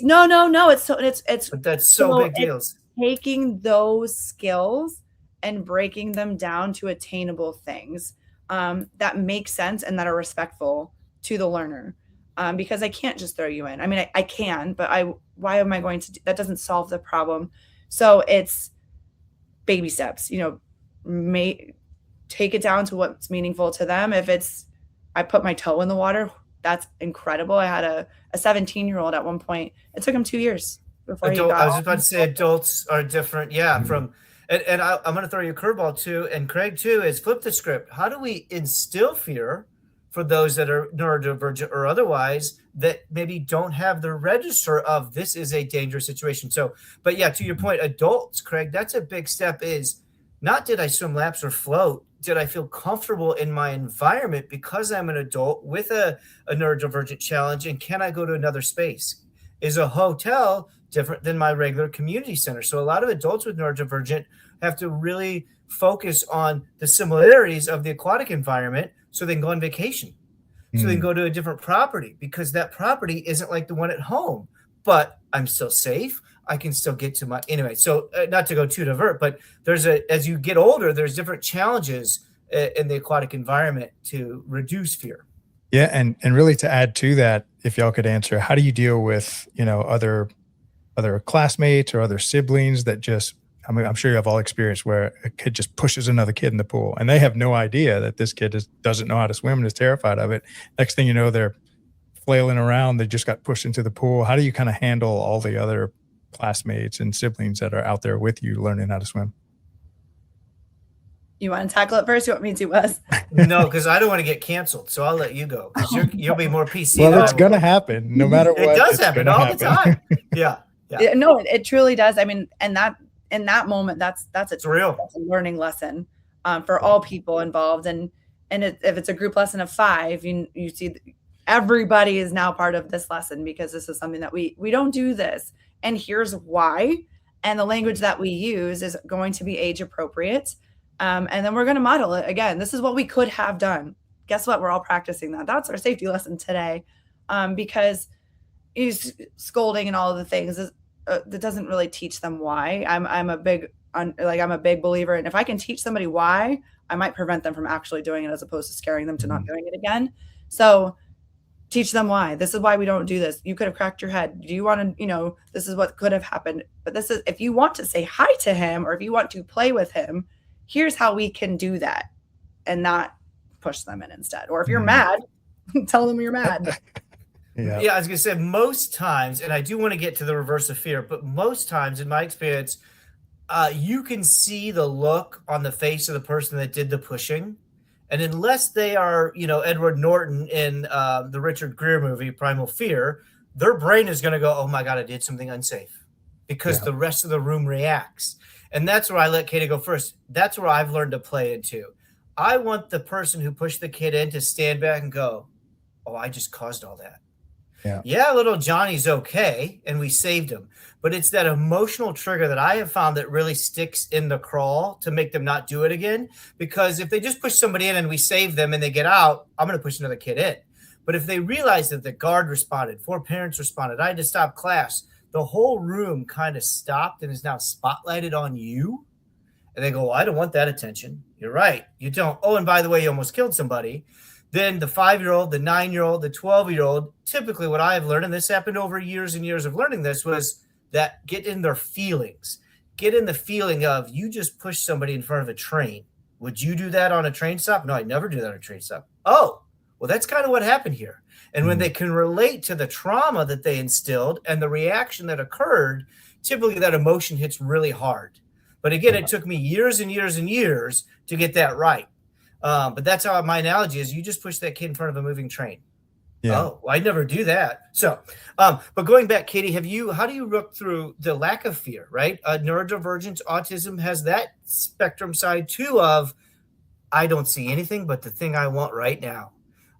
No. It's but that's so big deals. Taking those skills and breaking them down to attainable things that make sense and that are respectful to the learner. Because I can't just throw you in. I mean, I can, but why am I going to that doesn't solve the problem. So it's baby steps, take it down to what's meaningful to them. If it's, I put my toe in the water, that's incredible. I had a 17-year-old at one point. It took him 2 years before he got. I was about to say adults are different. Yeah. And I'm going to throw you a curveball too. And Craig too, is flip the script. How do we instill fear for those that are neurodivergent or otherwise that maybe don't have the register of this is a dangerous situation? So, but yeah, to your point, adults, Craig, that's a big step. Is not did I swim laps or float? Did I feel comfortable in my environment because I'm an adult with a neurodivergent challenge? And can I go to another space? Is a hotel different than my regular community center? So a lot of adults with neurodivergent have to really focus on the similarities of the aquatic environment so they can go on vacation. so they can go to a different property because that property isn't like the one at home, but I'm still safe. I can still get to my, anyway. So not to go too divert, but as you get older, there's different challenges in the aquatic environment to reduce fear. Yeah. And really to add to that, if y'all could answer, how do you deal with, other classmates or other siblings that just, I mean, I'm sure you have all experience where a kid just pushes another kid in the pool and they have no idea that this kid doesn't know how to swim and is terrified of it. Next thing you know, they're flailing around. They just got pushed into the pool. How do you kind of handle all the other classmates and siblings that are out there with you learning how to swim? You want to tackle it first? You want me to, Wes? No, because I don't want to get canceled. So I'll let you go. You'll be more PC. Well, it's going to happen no matter what. It does happen all the time. Yeah. No, it truly does. I mean, and that in that moment, that's real. That's a learning lesson for all people involved. And if it's a group lesson of 5, you see everybody is now part of this lesson because this is something that we don't do this. And here's why. And the language that we use is going to be age appropriate. And then we're going to model it again. This is what we could have done. Guess what? We're all practicing that. That's our safety lesson today. Because scolding and all of the things that doesn't really teach them why. I'm a big believer. And if I can teach somebody why, I might prevent them from actually doing it as opposed to scaring them to not doing it again. So teach them why. This is why we don't do this. You could have cracked your head. Do you want to, this is what could have happened. But this is, if you want to say hi to him or if you want to play with him, here's how we can do that and not push them in instead. Or if you're mad, tell them you're mad. Yeah, I was going to say most times, and I do want to get to the reverse of fear, but most times in my experience, you can see the look on the face of the person that did the pushing. And unless they are, Edward Norton in the Richard Gere movie, Primal Fear, their brain is going to go, oh my God, I did something unsafe because the rest of the room reacts. And that's where I let Katie go first. That's where I've learned to play into. I want the person who pushed the kid in to stand back and go, oh, I just caused all that. Yeah, little Johnny's okay, and we saved him. But it's that emotional trigger that I have found that really sticks in the crawl to make them not do it again. Because if they just push somebody in and we save them and they get out, I'm going to push another kid in. But if they realize that the guard responded, 4 parents responded, I had to stop class, the whole room kind of stopped and is now spotlighted on you. And they go, well, I don't want that attention. You're right. You don't. Oh, and by the way, you almost killed somebody. Then the 5-year-old, the 9-year-old, the 12-year-old, typically what I have learned, and this happened over years and years of learning this, was that get in their feelings. Get in the feeling of you just pushed somebody in front of a train. Would you do that on a train stop? No, I'd never do that on a train stop. Oh, well, that's kind of what happened here. And when they can relate to the trauma that they instilled and the reaction that occurred, typically that emotion hits really hard. But again, it took me years and years and years to get that right. But that's how my analogy is. You just push that kid in front of a moving train. Yeah. Oh, well, I'd never do that. So, but going back, Katie, how do you look through the lack of fear, right? Neurodivergence, autism has that spectrum side too of, I don't see anything but the thing I want right now.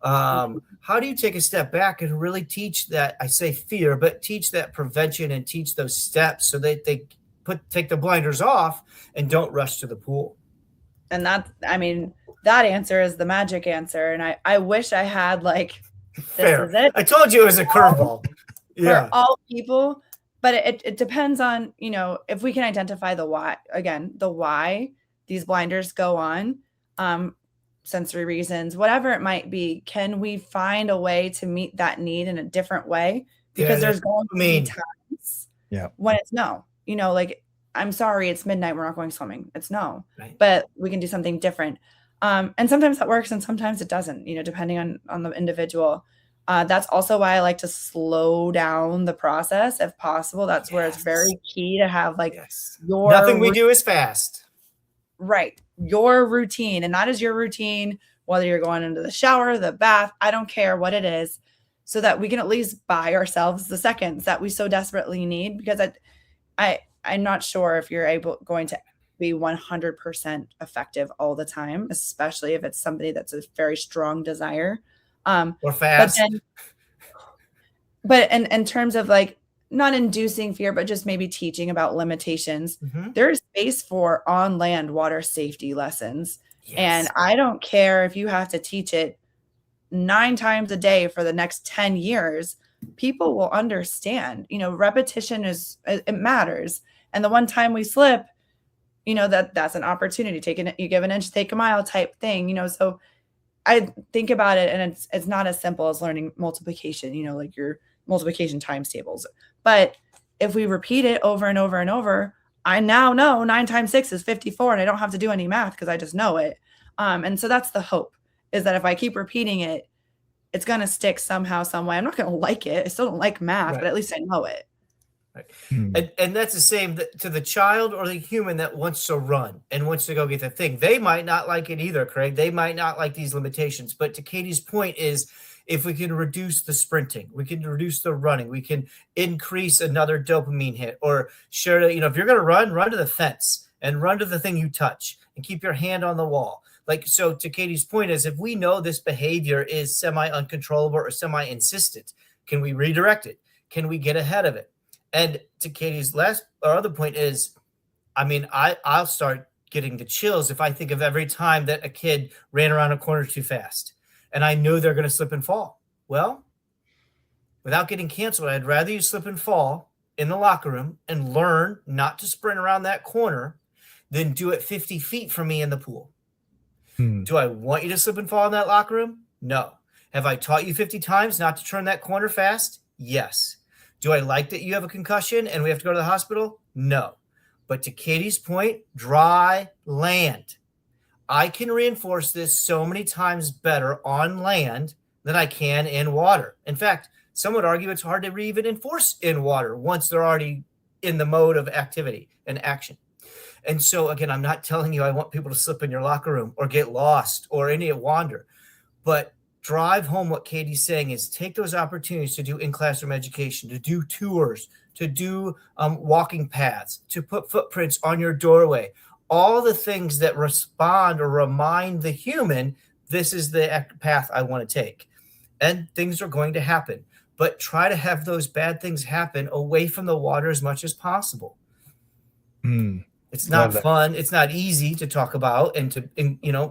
How do you take a step back and really teach that, I say fear, but teach that prevention and teach those steps so that they take the blinders off and don't rush to the pool? And that answer is the magic answer. And I wish I had fair. This is it. I told you it was a curveball. For all people, but it depends on, if we can identify the why these blinders go on, sensory reasons, whatever it might be, can we find a way to meet that need in a different way? Because there's going to be times when it's no, I'm sorry, it's midnight, we're not going swimming. It's no, but we can do something different. And sometimes that works and sometimes it doesn't, depending on the individual. That's also why I like to slow down the process if possible. That's where it's very key to have nothing we do is fast. Right. Your routine. And that is your routine, whether you're going into the shower, the bath, I don't care what it is, so that we can at least buy ourselves the seconds that we so desperately need. Because I'm not sure if you're going to be 100% effective all the time, especially if it's somebody that's a very strong desire. Or fast. But in terms of not inducing fear, but just maybe teaching about limitations, there's space for on land water safety lessons. Yes. And I don't care if you have to teach it 9 times a day for the next 10 years, people will understand. Repetition it matters. And the one time we slip, that's an opportunity. You give an inch, take a mile type thing, so I think about it, and it's not as simple as learning multiplication, like your multiplication times tables. But if we repeat it over and over and over, I now know 9 times 6 is 54, and I don't have to do any math because I just know it. And so that's the hope, is that if I keep repeating it, it's going to stick somehow, some way. I'm not going to like it. I still don't like math, Right. but at least I know it. Right. And that's the same to the child or the human that wants to run and wants to go get the thing. They might not like it either, Craig. They might not like these limitations. But to Katie's point is, if we can reduce the sprinting, we can reduce the running, we can increase another dopamine hit, or share, if you're going to run to the fence and run to the thing you touch and keep your hand on the wall. So to Katie's point is, if we know this behavior is semi-uncontrollable or semi-insistent, can we redirect it? Can we get ahead of it? And to Katie's other point is, I'll start getting the chills if I think of every time that a kid ran around a corner too fast and I know they're going to slip and fall. Well, without getting canceled, I'd rather you slip and fall in the locker room and learn not to sprint around that corner than do it 50 feet from me in the pool. Do I want you to slip and fall in that locker room? No. Have I taught you 50 times not to turn that corner fast? Yes. Do I like that you have a concussion and we have to go to the hospital? No. But to Katie's point, dry land. I can reinforce this so many times better on land than I can in water. In fact, some would argue it's hard to even enforce in water once they're already in the mode of activity and action. And so, again, I'm not telling you I want people to slip in your locker room or get lost or wander, but drive home what Katie's saying is take those opportunities to do in-classroom education, to do tours, to do walking paths, to put footprints on your doorway, all the things that respond or remind the human, this is the path I want to take. And things are going to happen, but try to have those bad things happen away from the water as much as possible. It's not fun. It's not easy to talk about. And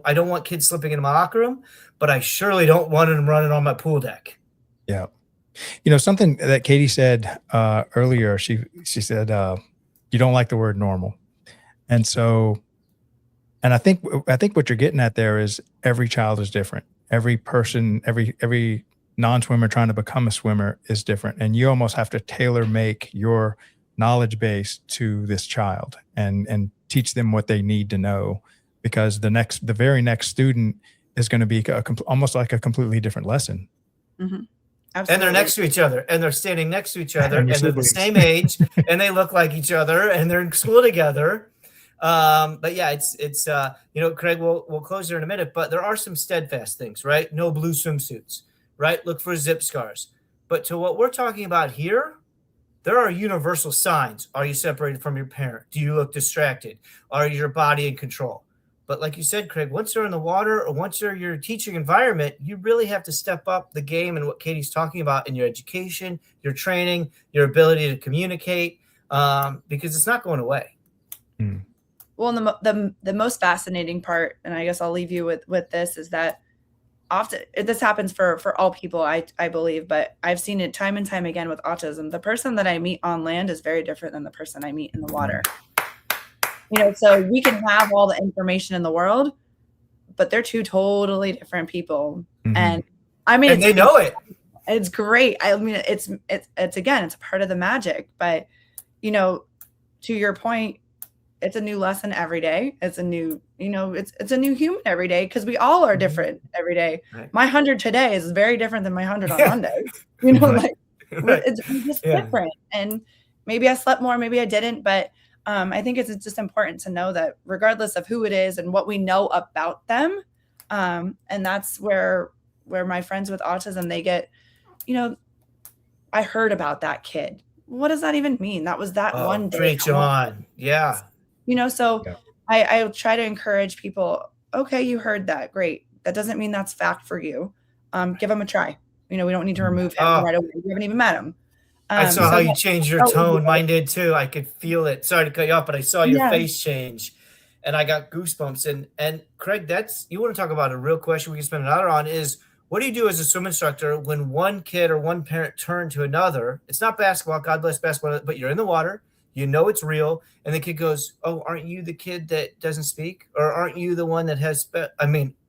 I don't want kids slipping into my locker room, but I surely don't want them running on my pool deck. Yeah. Something that Katie said earlier, she said, you don't like the word normal. And so, and I think what you're getting at there is every child is different. Every person, every non-swimmer trying to become a swimmer is different. And you almost have to tailor make your knowledge base to this child and teach them what they need to know, because the very next student is going to be almost like a completely different lesson. Mm-hmm. And they're next to each other, and they're standing next to each other, and they're the same age, and they look like each other, and they're in school together. But yeah, it's Craig, we'll close here in a minute, but there are some steadfast things, right? No blue swimsuits, right? Look for zip scars. But to what we're talking about here, there are universal signs. Are you separated from your parent? Do you look distracted? Are your body in control? But like you said, Craig, once they're in the water or once they're in your teaching environment, you really have to step up the game and what Katie's talking about in your education, your training, your ability to communicate, because it's not going away. Well, and the most fascinating part, and I guess I'll leave you with this, is that often this happens for all people, I believe, but I've seen it time and time again with autism. The person that I meet on land is very different than the person I meet in the water. So we can have all the information in the world, but they're two totally different people. Mm-hmm. And and they know it. It's great. It's again, it's a part of the magic, but to your point, it's a new lesson every day. It's a new, it's a new human every day, because we all are different every day. Right. My 100 today is very different than my 100 on Monday. It's just different. And maybe I slept more, maybe I didn't, but I think it's just important to know that regardless of who it is and what we know about them, and that's where my friends with autism, they get, I heard about that kid. What does that even mean? That was that one day. Preach on. Yeah. So yeah. I try to encourage people. Okay, you heard that. Great. That doesn't mean that's fact for you. Give them a try. We don't need to remove him right away. We haven't even met him. I saw how you changed your tone. Mine did too. I could feel it. Sorry to cut you off, but I saw your face change, and I got goosebumps. And Craig, you want to talk about a real question we can spend an hour on is, what do you do as a swim instructor when one kid or one parent turn to another? It's not basketball, God bless basketball, but you're in the water, you know it's real, and the kid goes, oh, aren't you the kid that doesn't speak? Or aren't you the one that has,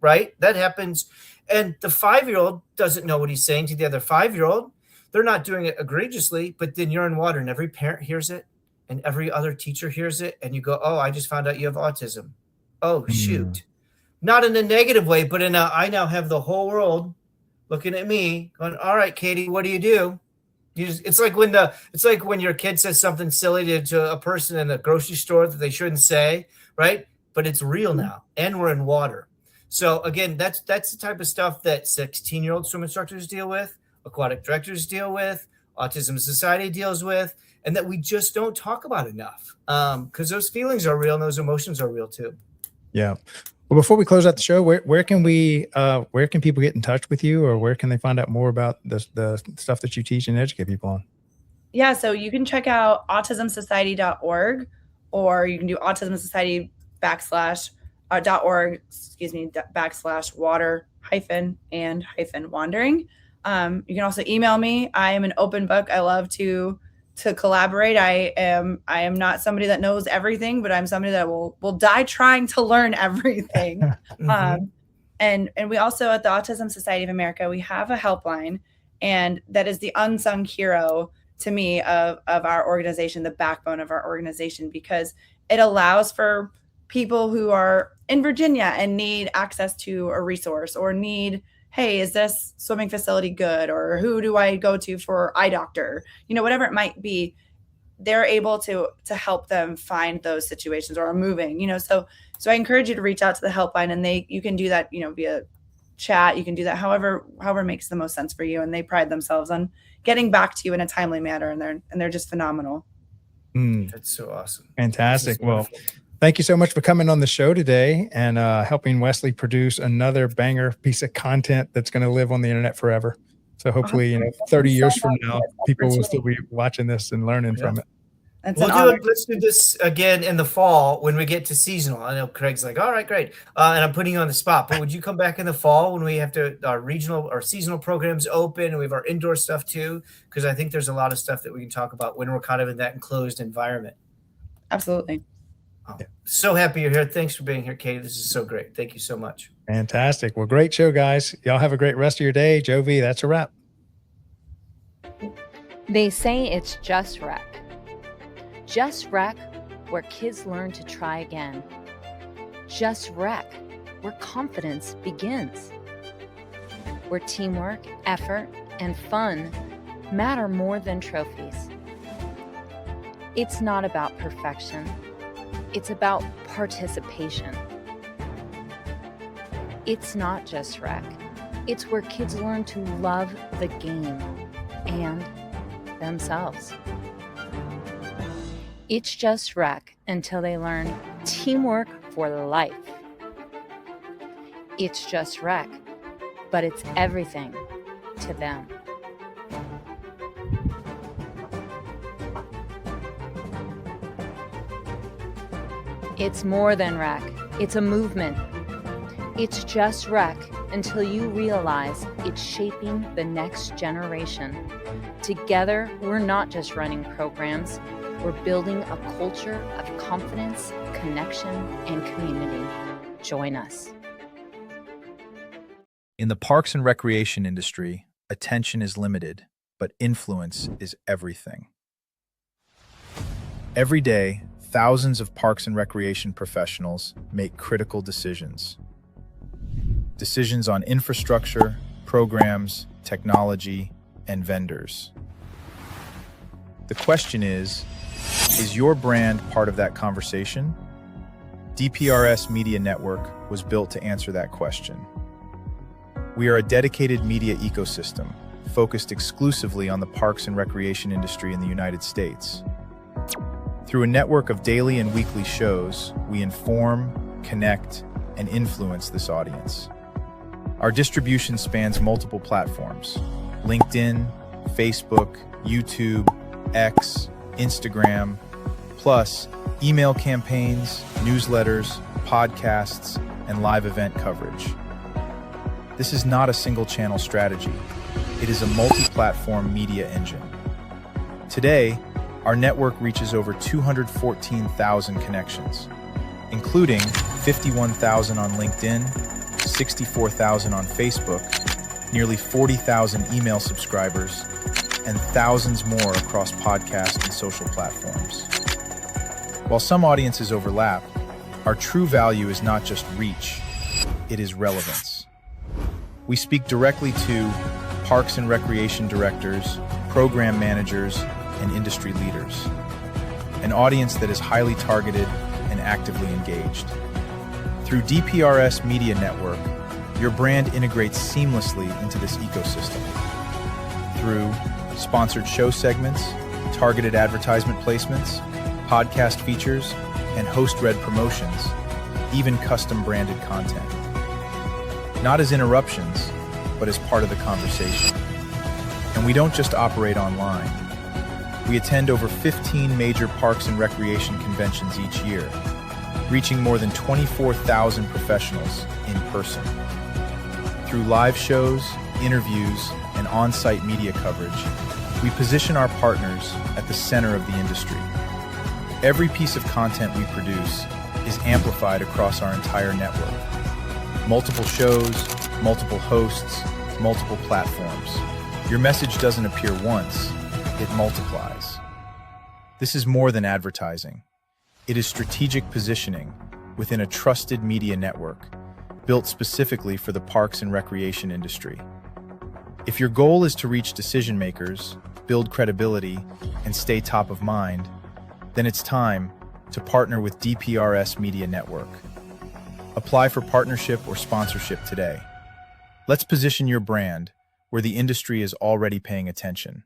right? That happens. And the 5-year-old doesn't know what he's saying to the other 5-year-old. They're not doing it egregiously, but then you're in water and every parent hears it and every other teacher hears it. And you go, oh, I just found out you have autism. Oh, shoot. Not in a negative way, but I now have the whole world looking at me going, all right, Katie, what do you do? It's like when your kid says something silly to a person in the grocery store that they shouldn't say, right? But it's real now, and we're in water. So again, that's the type of stuff that 16-year-old swim instructors deal with, aquatic directors deal with, Autism Society deals with, and that we just don't talk about enough, because those feelings are real and those emotions are real too. Yeah. Well, before we close out the show, where can people get in touch with you, or where can they find out more about the stuff that you teach and educate people on? Yeah, so you can check out autismsociety.org, or you can do autismsociety .org, /water-and-wandering. You can also email me. I am an open book. I love to collaborate. I am not somebody that knows everything, but I'm somebody that will die trying to learn everything. And we also, at the Autism Society of America, we have a helpline, and that is the unsung hero to me of our organization, the backbone of our organization, because it allows for people who are in Virginia and need access to a resource, or need, hey, is this swimming facility good? Or who do I go to for eye doctor? Whatever it might be, they're able to help them find those situations, or are moving, so I encourage you to reach out to the helpline, and you can do that, via chat. You can do that however makes the most sense for you. And they pride themselves on getting back to you in a timely manner, and they're just phenomenal. That's so awesome. Fantastic. Well, thank you so much for coming on the show today and helping Wesley produce another banger piece of content that's going to live on the internet forever. So hopefully, 30 years from now, people will still be watching this and learning from it. Let's do this again in the fall when we get to seasonal. I know Craig's like, all right, great. And I'm putting you on the spot, but would you come back in the fall when we have our regional or seasonal programs open, and we have our indoor stuff too? Because I think there's a lot of stuff that we can talk about when we're kind of in that enclosed environment. Absolutely. Oh, so happy you're here. Thanks for being here, Katie. This is so great. Thank you so much. Fantastic. Well, great show, guys. Y'all have a great rest of your day. Joe V, that's a wrap. They say it's just rec. Just rec, where kids learn to try again. Just rec, where confidence begins. Where teamwork, effort, and fun matter more than trophies. It's not about perfection. It's about participation. It's not just rec. It's where kids learn to love the game and themselves. It's just rec until they learn teamwork for life. It's just rec, but it's everything to them. It's more than rec. It's a movement. It's just rec until you realize it's shaping the next generation. Together, we're not just running programs. We're building a culture of confidence, connection, and community. Join us. In the parks and recreation industry, attention is limited, but influence is everything. Every day, thousands of parks and recreation professionals make critical decisions. Decisions on infrastructure, programs, technology, and vendors. The question is your brand part of that conversation? DPRS Media Network was built to answer that question. We are a dedicated media ecosystem focused exclusively on the parks and recreation industry in the United States. Through a network of daily and weekly shows, we inform, connect, and influence this audience. Our distribution spans multiple platforms: LinkedIn, Facebook, YouTube, X, Instagram, plus email campaigns, newsletters, podcasts, and live event coverage. This is not a single-channel strategy. It is a multi-platform media engine. Today, our network reaches over 214,000 connections, including 51,000 on LinkedIn, 64,000 on Facebook, nearly 40,000 email subscribers, and thousands more across podcast and social platforms. While some audiences overlap, our true value is not just reach, it is relevance. We speak directly to parks and recreation directors, program managers, and industry leaders, an audience that is highly targeted and actively engaged. Through DPRS Media Network, your brand integrates seamlessly into this ecosystem. Through sponsored show segments, targeted advertisement placements, podcast features, and host-read promotions, even custom-branded content. Not as interruptions, but as part of the conversation. And we don't just operate online. We attend over 15 major parks and recreation conventions each year, reaching more than 24,000 professionals in person. Through live shows, interviews, and on-site media coverage, we position our partners at the center of the industry. Every piece of content we produce is amplified across our entire network. Multiple shows, multiple hosts, multiple platforms. Your message doesn't appear once, it multiplies. This is more than advertising. It is strategic positioning within a trusted media network built specifically for the parks and recreation industry. If your goal is to reach decision makers, build credibility, and stay top of mind, then it's time to partner with DPRS Media Network. Apply for partnership or sponsorship today. Let's position your brand where the industry is already paying attention.